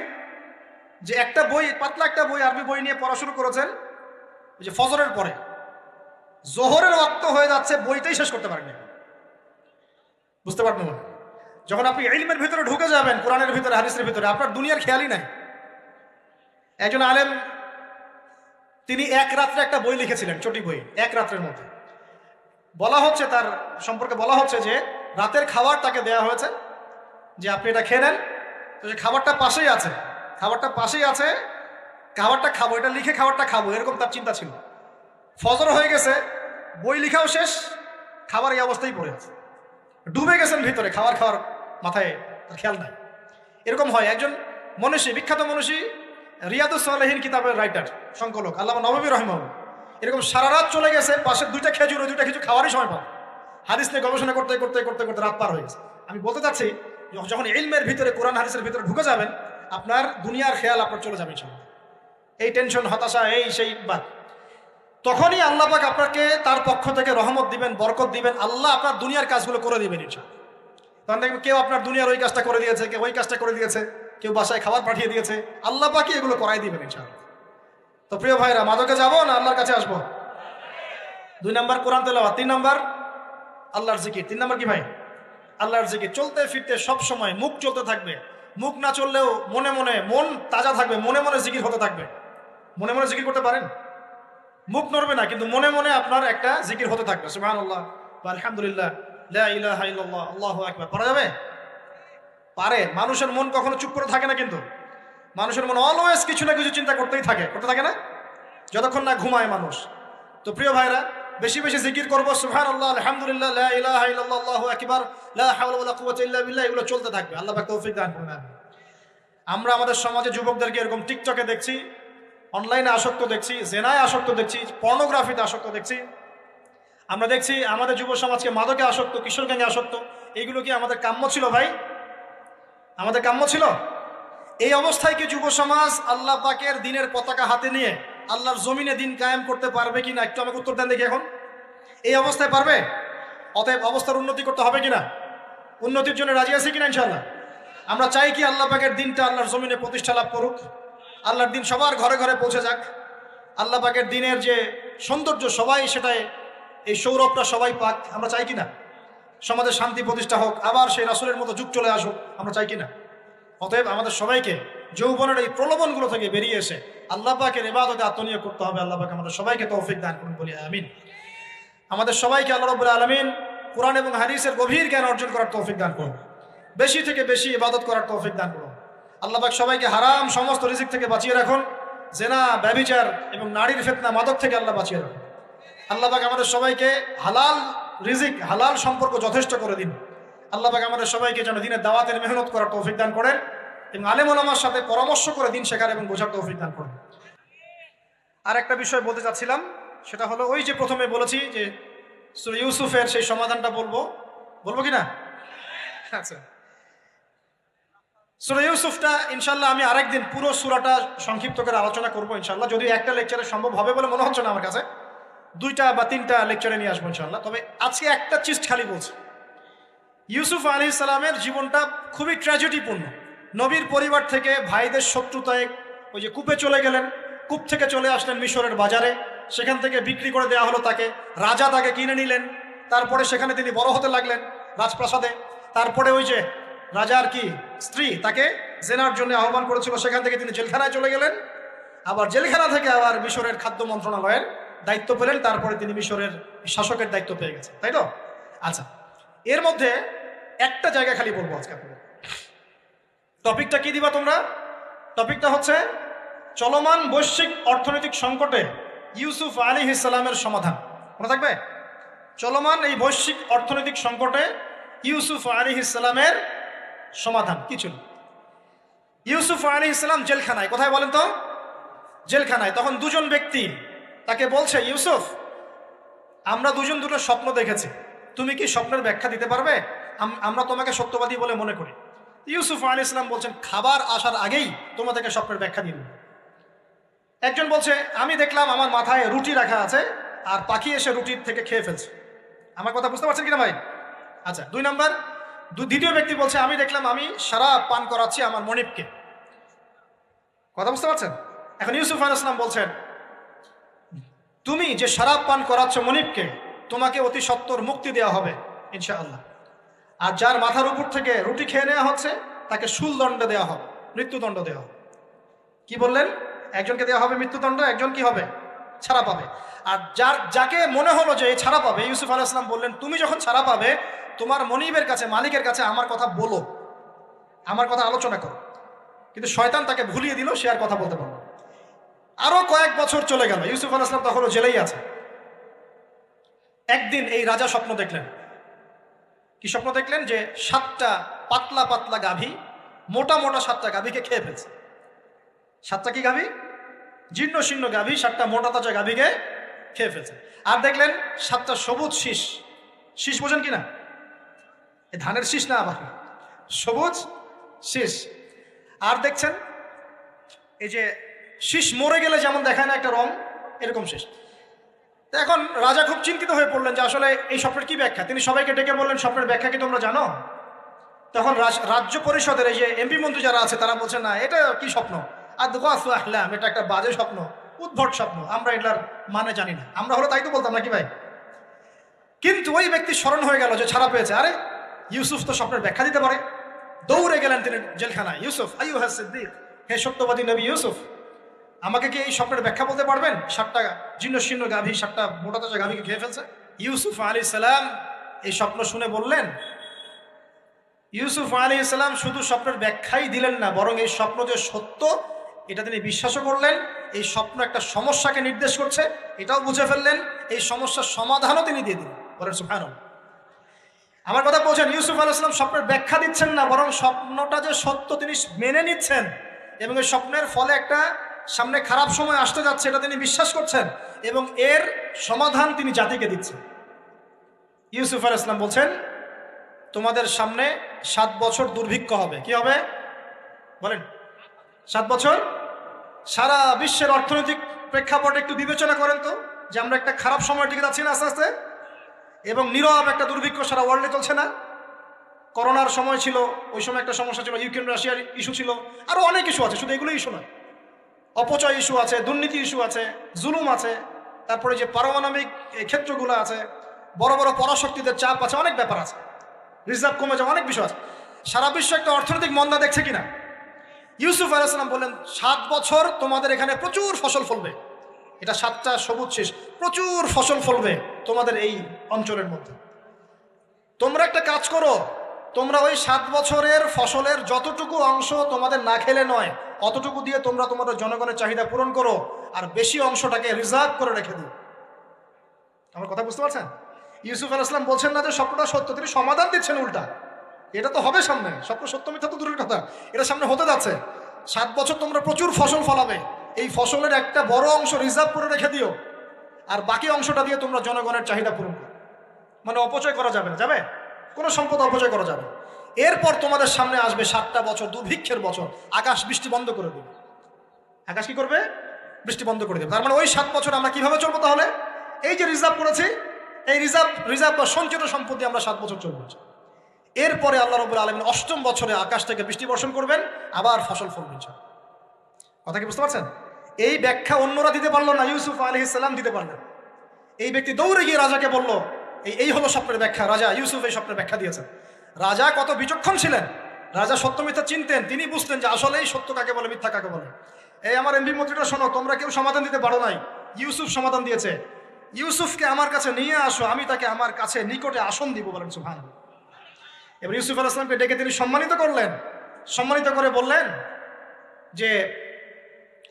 যে একটা বই, পাতলা একটা বই, আরবি বই নিয়ে পড়া শুরু করেছেন, ওই যে ফজরের পরে জোহরের ওয়াক্ত হয়ে যাচ্ছে, বইটাই শেষ করতে পারেন। বুঝতে পারবেন না? যখন আপনি ইলমের ভিতরে ঢুকে যাবেন, কোরআনের ভিতরে, হাদিসের ভিতরে, আপনার দুনিয়ার খেয়ালই নাই। একজন আলেম তিনি এক রাত্রে একটা বই লিখেছিলেন, চটি বই, এক রাত্রের মধ্যে। বলা হচ্ছে তার সম্পর্কে বলা হচ্ছে যে রাতের খাবার তাকে দেয়া হয়েছে যে আপনি এটা খেয়ে নেন। তো যে খাবারটা পাশেই আছে, খাবারটা পাশেই আছে, খাবারটা খাবো, এটা লিখে খাবারটা খাবো, এরকম তার চিন্তা ছিল। ফজর হয়ে গেছে, বই লিখাও শেষ, খাবার এই অবস্থায় পড়ে আছে, ডুবে গেছেন ভিতরে, খাওয়ার মাথায় তার খেয়াল নাই। এরকম হয়। একজন মনীষী, বিখ্যাত মনীষী, রিয়াদুস সালেহীন কিতাবের রাইটার, সংকলক আল্লামা নববী রাহিমাহুল্লাহ, এরকম সারা রাত চলে গেছে, পাশে 2টা খেজুর, ওই 2টা খেজুর খাওয়ারই সময় পাবে। হাদিস নিয়ে গবেষণা করতে করতে করতে করতে রাত পার হয়ে গেছে। আমি বলতে চাচ্ছি যখন ইলমের ভিতরে, কোরআন হাদিসের ভিতরে ঢুকে যাবেন, আপনার দুনিয়ার খেয়াল আপনার চলে যাবে ইনশাআল্লাহ। এই টেনশন, হতাশা, এই সেই বাদ, তখনই আল্লাহ পাক আপনাকে তার পক্ষ থেকে রহমত দিবেন, বরকত দিবেন, আল্লাহ আপনার দুনিয়ার কাজগুলো করে দিবেন ইনশাআল্লাহ। তখন দেখবেন কেউ আপনার দুনিয়ার ওই কাজটা করে দিয়েছে, কেউ ওই কাজটা করে দিয়েছে, কেউ বাসায় খাবার পাঠিয়ে দিয়েছে। আল্লাহ পাকই এগুলো করাই দিবেন ইনশাআল্লাহ। তো প্রিয় ভাইরা, মাদকে যাবো না আল্লাহর কাছে আসবো? 2 নাম্বার কোরআন তেলাওয়াত, 3 নাম্বার আল্লাহর জিকির। 3 নাম্বার কি ভাই? আল্লাহর জিকির। চলতে ফিরতে সব সময় মুখ চলতে থাকবে, মুখ না চললেও মনে মনে মন তাজা থাকবে, মনে মনে জিকির হতে থাকবে। মনে মনে জিকির করতে পারেন? মুখ নড়বে না, কিন্তু মনে মনে আপনার একটা জিকির হতে থাকবে, সুবহানাল্লাহ বা আলহামদুলিল্লাহ, লা ইলাহা ইল্লাল্লাহ, আল্লাহু আকবার। পারা যাবে? পারে। মানুষের মন কখনো চুপ করে থাকে না, কিন্তু মানুষের মন অলওয়েজ কিছু না কিছু চিন্তা করতেই থাকে, করতে থাকে না, যতক্ষণ না ঘুমায় মানুষ। তো প্রিয় ভাইরা, বেশি বেশি জিকির করবো, সুবহানাল্লাহ, আলহামদুলিল্লাহ, লা ইলাহা ইল্লাল্লাহ, আল্লাহু আকবার, লা হাওলা ওয়ালা কুওয়াতা ইল্লা বিল্লাহ, এগুলো চলতে থাকবে। আল্লাহ পাক তৌফিক দান করুন। আমরা আমাদের সমাজে যুবকদেরকে এরকম টিকটকে দেখছি, অনলাইনে আসক্ত দেখছি, জেনায় আসক্ত দেখছি, পর্নোগ্রাফিতে আসক্ত দেখছি। আমরা দেখছি আমাদের যুব সমাজকে মাদকে আসক্ত, কিশোর গ্যাংয়ে আসক্ত। এইগুলো কি আমাদের কাম্য ছিল ভাই? আমাদের কাম্য ছিল? এই অবস্থায় কি যুব সমাজ আল্লাহ পাকের দিনের পতাকা হাতে নিয়ে আল্লাহর জমিনে দিন কায়েম করতে পারবে কিনা? একটু আমাকে উত্তর দেন দেখি। এখন এই অবস্থায় পারবে? অতএব অবস্থার উন্নতি করতে হবে কিনা? উন্নতির জন্য রাজি আছি কিনা ইনশাআল্লাহ? আমরা চাই কি আল্লাহ পাকের দিনটা আল্লাহর জমিনে প্রতিষ্ঠা লাভ করুক, আল্লাহর দিন সবার ঘরে ঘরে পৌঁছে যাক, আল্লাহ পাকের দিনের যে সৌন্দর্য সবাই সেটাই, এই সৌরভটা সবাই পাক। আমরা চাই কিনা? সমাজে শান্তি প্রতিষ্ঠা হোক, আবার সেই রাসূলের মতো যুগ চলে আসুক, আমরা চাই কিনা? অতএব আমাদের সবাইকে যৌবনের এই প্রলোভনগুলো থেকে বেরিয়ে এসে আল্লাহ পাকের ইবাদতে আত্মনিয়োগ করতে হবে। আল্লাহ পাক আমাদের সবাইকে তৌফিক দান করুন, বলি আমিন। আমাদের সবাইকে আল্লাহ রাব্বুল আলামিন কোরআন এবং হাদিসের গভীর জ্ঞান অর্জন করার তৌফিক দান করুন, বেশি থেকে বেশি ইবাদত করার তৌফিক দান করুন। আল্লাহ পাক সবাইকে হারাম সমস্ত রিজিক থেকে বাঁচিয়ে রাখুন, জেনা, ব্যভিচার এবং নারীর ফিতনা, মাদক থেকে আল্লাহ বাঁচিয়ে রাখুন। আল্লাহ পাক আমাদের সবাইকে হালাল রিজিক, হালাল সম্পর্ক যথেষ্ট করে দিন। আল্লাহ পাক আমাদের সবাইকে যেন দিনের দাওয়াতের মেহনত করার তৌফিক দান করেন এবং আলেম ওলামার সাথে পরামর্শ করে দিন শেখার এবং বোঝার তৌফিক দান করেন। আর একটা বিষয় বলতে চাচ্ছিলাম, সেটা হলো ওই যে প্রথমে বলেছি যে সূরা ইউসুফের সেই সমাধানটা বলবো কি না? আচ্ছা, সূরা ইউসুফটা ইনশাআল্লাহ আমি আরেকদিন পুরো সূরাটা সংক্ষিপ্ত করে আলোচনা করবো ইনশাআল্লাহ। যদিও একটা লেকচারে সম্ভব হবে বলে মনে হচ্ছে না আমার কাছে, 2টা বা 3টা লেকচারে নিয়ে আসবো ইনশাআল্লাহ। তবে আজকে একটা চিজ খালি বলছি, ইউসুফ আলাইহিস সালামের জীবনটা খুবই ট্র্যাজেডিপূর্ণ। নবীর পরিবার থেকে ভাইদের শত্রুতায় ওই যে কূপে চলে গেলেন, কূপ থেকে চলে আসলেন মিশরের বাজারে, সেখান থেকে বিক্রি করে দেওয়া হলো তাকে, রাজা তাকে কিনে নিলেন, তারপরে সেখানে তিনি বড় হতে লাগলেন রাজপ্রাসাদে। তারপরে ওই যে রাজার কি স্ত্রী তাকে জেনার জন্য আহ্বান করেছিল, সেখান থেকে তিনি জেলখানায় চলে গেলেন, আবার জেলখানা থেকে আবার মিশরের খাদ্য মন্ত্রণালয়ের দায়িত্ব পেলেন, তারপরে তিনি মিশরের শাসকের দায়িত্ব পেয়ে গেছেন, তাই তো? আচ্ছা, এর মধ্যে একটা জায়গা খালি বলবো আজকে আপনাদের। টপিকটা কি দিবা তোমরা? টপিকটা হচ্ছে চলমান বৈশ্বিক অর্থনৈতিক সংকটে ইউসুফ আলাইহিস সালামের সমাধান। মনে থাকবে? চলমান এই বৈশ্বিক অর্থনৈতিক সংকটে ইউসুফ আলাইহিস সালামের সমাধান কি ছিল? ইউসুফ আলাইহিস সালাম জেলখানায়, কোথায় বলেন তো? জেলখানায়। তখন দুজন ব্যক্তি তাকে বলছে, ইউসুফ, আমরা দুজন দুটো স্বপ্ন দেখেছি, তুমি কি স্বপ্নের ব্যাখ্যা দিতে পারবে? আমরা তোমাকে সত্যবাদী বলে মনে করি। ইউসুফ আলাইহিস সালাম বলছেন, খাবার আসার আগেই তোমাদেরকে স্বপ্নের ব্যাখ্যা দিন। একজন বলছে, আমি দেখলাম আমার মাথায় রুটি রাখা আছে আর পাখি এসে রুটির থেকে খেয়ে ফেলছে। আমার কথা বুঝতে পারছেন কিনা ভাই? আচ্ছা, 2 নাম্বার, দ্বিতীয় ব্যক্তি বলছে, আমি দেখলাম আমি শরাব পান করাচ্ছি আমার মনিবকে। কথা বুঝতে পারছেন? এখন ইউসুফ আলাইহিস সালাম বলছেন, তুমি যে শরাব পান করাচ্ছ মনিবকে, তোমাকে অতি সত্বর মুক্তি দেওয়া হবে ইনশাআল্লাহ। আর যার মাথার উপর থেকে রুটি খেয়ে নেওয়া হচ্ছে তাকে শুলদণ্ড দেওয়া হবে, মৃত্যুদণ্ড দেওয়া হবে। কি বললেন? একজনকে দেওয়া হবে মৃত্যুদণ্ড, একজন কি হবে? ছাড়া পাবে। আর যাকে মনে হলো যে এই ছাড়া পাবে, ইউসুফ আলাইহিস সালাম বললেন, তুমি যখন ছাড়া পাবে তোমার মনিবের কাছে, মালিকের কাছে আমার কথা বলো, আমার কথা আলোচনা করো। কিন্তু শয়তান তাকে ভুলিয়ে দিল, সে আর কথা বলতে পারল। আরো কয়েক বছর চলে গেল, ইউসুফ আলাইহিস সালাম তখনও জেলেই আছে। একদিন এই রাজা স্বপ্ন দেখলেন। কি স্বপ্ন দেখলেন? যে 7টা পাতলা পাতলা গাভী, মোটা মোটা 7টা গাভীকে খেয়ে ফেলছে। 7টা কি গাভী? জীর্ণ শীর্ণ গাভী, 7টা মোটা তাজা গাভীকে খেয়ে ফেলছে। আর দেখলেন 7টা সবুজ শীষ, শীষ বোঝেন কিনা? এই ধানের শীষ না, আবার সবুজ শীষ। আর দেখছেন এই যে শীষ মরে গেলে যেমন দেখায় না একটা রং, এরকম শীষ। তো এখন রাজা খুব চিন্তিত হয়ে পড়লেন যে আসলে এই স্বপ্নের কি ব্যাখ্যা। তিনি সবাইকে ডেকে বললেন, স্বপ্নের ব্যাখ্যা কি তোমরা জানো? তখন রাজ্য পরিষদের এই যে এমপি মন্ত্রী যারা আছে তারা বলছে না এটা কি স্বপ্ন, আর দেখো আহলাম, এটা একটা বাজে স্বপ্ন, উদ্ভট স্বপ্ন, আমরা এটার মানে জানি না। আমরা হলো তাই তো বলতাম নাকি ভাই? কিন্তু ওই ব্যক্তি স্মরণ হয়ে গেল যে ছাড়া পেয়েছে, আরে ইউসুফ তো স্বপ্নের ব্যাখ্যা দিতে পারে। দৌড়ে গেলেন তিনি জেলখানায়। ইউসুফ আইয়ুহা সিদ্দিক, হে সত্যবাদী নবী ইউসুফ, আমাকে কি এই স্বপ্নের ব্যাখ্যা বলতে পারবেন? 7টা জীর্ণ শীর্ণ গাভী 7টা মোটা তাজা গাভীকে খেয়ে ফেলছে। ইউসুফ আলাইহিস সালাম এই স্বপ্ন শুনে বললেন, ইউসুফ আলাইহিস সালাম শুধু স্বপ্নের ব্যাখ্যাই দিলেন না, বরং এই স্বপ্ন যে সত্য এটা তিনি বিশ্বাসও করলেন। এই স্বপ্ন একটা সমস্যাকে নির্দেশ করছে এটাও বুঝে ফেললেন, এই সমস্যার সমাধানও তিনি দিয়ে দিলেন। বলেন সুবহানাল্লাহ। আমার কথা বলছেন, ইউসুফ আলাইহিস সালাম স্বপ্নের ব্যাখ্যা দিচ্ছেন না, বরং স্বপ্নটা যে সত্য তিনি মেনে নিচ্ছেন এবং এই স্বপ্নের ফলে একটা সামনে খারাপ সময় আসতে যাচ্ছে এটা তিনি বিশ্বাস করছেন এবং এর সমাধান তিনি জাতিকে দিচ্ছেন। ইউসুফ আলাইহিস সালাম বলছেন, তোমাদের সামনে 7 বছর দুর্ভিক্ষ হবে। কি হবে বলেন? 7 বছর। সারা বিশ্বের অর্থনৈতিক প্রেক্ষাপট একটু বিবেচনা করেন তো, যে আমরা একটা খারাপ সময়ের দিকে যাচ্ছি না আস্তে আস্তে, এবং নীরব একটা দুর্ভিক্ষ সারা ওয়ার্ল্ডে চলছে না? করোনার সময় ছিল, ওই সময় একটা সমস্যা ছিল, ইউক্রেন রাশিয়ার ইস্যু ছিল, আরও অনেক ইস্যু আছে, শুধু এগুলো ইস্যু নয়, অপচয় ইস্যু আছে, দুর্নীতি ইস্যু আছে, জুলুম আছে, তারপরে যে পারমাণবিক ক্ষেত্রগুলো আছে, বড় বড় পরাশক্তিদের চাপ আছে, অনেক ব্যাপার আছে, রিজার্ভ কমে যাওয়া, অনেক বিষয় আছে। সারা বিশ্ব একটা অর্থনৈতিক মন্দা দেখছে কিনা? ইউসুফ আলাইহিস সালাম বললেন, 7 বছর তোমাদের এখানে প্রচুর ফসল ফলবে। এটা 7টা সবুজ শেষ, প্রচুর ফসল ফলবে তোমাদের এই অঞ্চলের মধ্যে। তোমরা একটা কাজ করো, তোমরা ওই 7 বছরের ফসলের যতটুকু অংশ তোমাদের না খেলে নয়, অতটুকু দিয়ে তোমরা তোমাদের জনগণের চাহিদা পূরণ করো, আর বেশি অংশটাকে রিজার্ভ করে রেখে দিও। আমার কথা বুঝতে পারছেন? ইউসুফ আলাইহিস সালাম বলছেন না যে স্বপ্নটা সত্য, তিনি সমাধান দিচ্ছেন উল্টা। এটা তো হবে সামনে, স্বপ্ন সত্য মিথ্যা তো দূরের কথা, এটা সামনে হতে যাচ্ছে। 7 বছর তোমরা প্রচুর ফসল ফলাবে, এই ফসলের একটা বড় অংশ রিজার্ভ করে রেখে দিও, আর বাকি অংশটা দিয়ে তোমরা জনগণের চাহিদা পূরণ করো। মানে অপচয় করা যাবে না, যাবে কোনো সম্পদ অপচয় করা যাবে। এরপর তোমাদের সামনে আসবে 7টা বছর দুর্ভিক্ষের বছর, আকাশ বৃষ্টি বন্ধ করে দেবে। আকাশ কি করবে? বৃষ্টি বন্ধ করে দেবে। তার মানে ওই 7 বছর আমরা কিভাবে চলবো তাহলে? এই যে রিজার্ভ করেছি, এই রিজার্ভ বা সঞ্চিত সম্পদ দিয়ে আমরা 7 বছর চলবো। এরপরে আল্লাহ রাব্বুল আলামিন 8ম বছরে আকাশ থেকে বৃষ্টি বর্ষণ করবেন, আবার ফসল ফলবে। কথা কি বুঝতে পারছেন? এই ব্যাখ্যা অন্যরা দিতে পারলো না, ইউসুফ আলাইহিস সালাম দিতে পারলেন। এই ব্যক্তি দৌড়ে গিয়ে রাজাকে বলল, এই হলো স্বপ্নের ব্যাখ্যা। রাজা, ইউসুফ এই স্বপ্নের ব্যাখ্যা দিয়েছেন। রাজা কত বিচক্ষণ ছিলেন, রাজা সত্য মিথ্যা চিনতেন, তিনি বুঝতেন যে আসলেই সত্য কাকে বলে, মিথ্যা কাকে বলে। এই আমার এমপি মন্ত্রীটা শোনো, তোমরা কেউ সমাধান দিতে পারো নাই, ইউসুফ সমাধান দিয়েছে। ইউসুফকে আমার কাছে নিয়ে আসো, আমি তাকে আমার কাছে নিকটে আসন দিব। বলেন সুবহানাল্লাহ। এবার ইউসুফ আলাইহিস সালামকে ডেকে তিনি সম্মানিত করলেন, সম্মানিত করে বললেন যে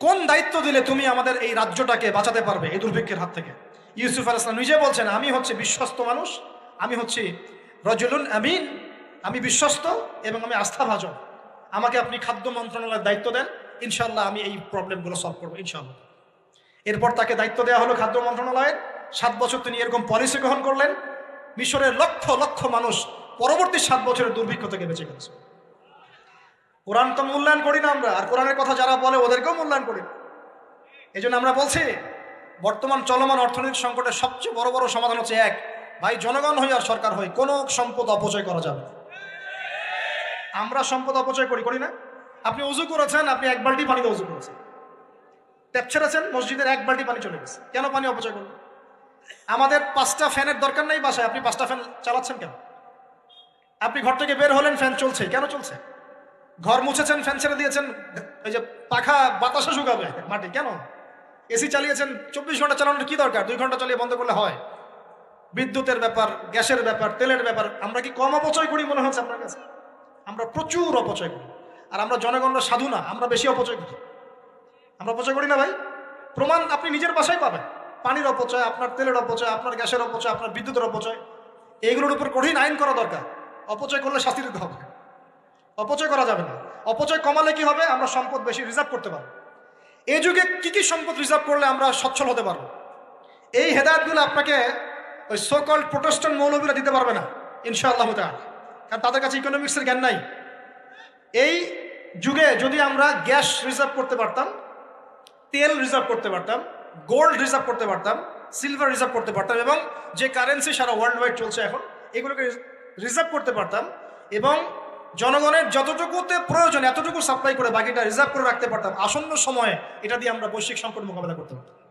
কোন দায়িত্ব দিলে তুমি আমাদের এই রাজ্যটাকে বাঁচাতে পারবে এই দুর্ভিক্ষের হাত থেকে? ইউসুফ আলাইহিস সালাম নিজে বলছেন, আমি হচ্ছে বিশ্বস্ত মানুষ, আমি হচ্ছি রজুলুন আমিন, আমি বিশ্বস্ত এবং আমি আস্থাভাজন। আমাকে আপনি খাদ্য মন্ত্রণালয়ের দায়িত্ব দেন, ইনশাল্লাহ আমি এই প্রবলেমগুলো সলভ করবো ইনশাল্লাহ। এরপর তাকে দায়িত্ব দেওয়া হলো খাদ্য মন্ত্রণালয়ের। 7 বছর তিনি এরকম পলিসি গ্রহণ করলেন। মিশরের লক্ষ লক্ষ মানুষ পরবর্তী 7 বছরের দুর্ভিক্ষ থেকে বেঁচে গেছে। কোরআন তো মূল্যায়ন করি না আমরা, আর কোরআনের কথা যারা বলে ওদেরকেও মূল্যায়ন করি না। এই জন্য আমরা বলছি, বর্তমান চলমান অর্থনৈতিক সংকটের সবচেয়ে বড় বড় সমাধান হচ্ছে এক, ভাই জনগণ হই আর সরকার হই, কোনো সম্পদ অপচয় করা যাবে না। আমরা সম্পদ অপচয় করি না? আপনি উজু করেছেন, আপনি 1 বালতি পানিতে উজু করেছেন, ট্যাপ ছেড়েছেন, মসজিদের 1 বালতি পানি চলে গেছে, কেন পানি অপচয় করবেন? আমাদের 5টা ফ্যানের দরকার নেই বাসায়, আপনি 5টা ফ্যান চালাচ্ছেন কেন? আপনি ঘর থেকে বের হলেন, ফ্যান চলছে, কেন চলছে? ঘর মুছেছেন, ফ্যান ছেড়ে দিয়েছেন, ওই যে পাখা বাতাসে শুকাবে মাটি, কেন? এসি চালিয়েছেন, 24 ঘন্টা চালানোর কি দরকার? 2 ঘন্টা চালিয়ে বন্ধ করলে হয়। বিদ্যুতের ব্যাপার, গ্যাসের ব্যাপার, তেলের ব্যাপার, আমরা কি কম অপচয় করি মনে হচ্ছে আপনার কাছে? আমরা প্রচুর অপচয় করি। আর আমরা জনগণরা সাধু না, আমরা বেশি অপচয় করি। আমরা অপচয় করি না ভাই? প্রমাণ আপনি নিজের বাসায় পাবেন। পানির অপচয়, আপনার তেলের অপচয়, আপনার গ্যাসের অপচয়, আপনার বিদ্যুতের অপচয়, এইগুলোর উপর কঠিন আইন করা দরকার। অপচয় করলে শাস্তি দিতে হবে, অপচয় করা যাবে না। অপচয় কমালে কি হবে? আমরা সম্পদ বেশি রিজার্ভ করতে পারবো। এই যুগে কি কি সম্পদ রিজার্ভ করলে আমরা সচ্ছল হতে পারবো? এই হেদায়েতগুলো আপনাকে ওই সোকল প্রোটেস্ট্যান্ট মৌলবীরা দিতে পারবে না ইনশাআল্লাহ তাআলা, কারণ তাদের কাছে ইকোনমিক্সের জ্ঞান নাই। এই যুগে যদি আমরা গ্যাস রিজার্ভ করতে পারতাম, তেল রিজার্ভ করতে পারতাম, গোল্ড রিজার্ভ করতে পারতাম, সিলভার রিজার্ভ করতে পারতাম, এবং যে কারেন্সি সারা ওয়ার্ল্ড ওয়াইড চলছে এখন, এগুলোকে রিজার্ভ করতে পারতাম, এবং জনগণের যতটুকুতে প্রয়োজন এতটুকু সাপ্লাই করে বাকিটা রিজার্ভ করে রাখতে পারতাম, আসন্ন সময়ে এটা দিয়ে আমরা বৈশ্বিক সংকট মোকাবেলা করতে পারতাম।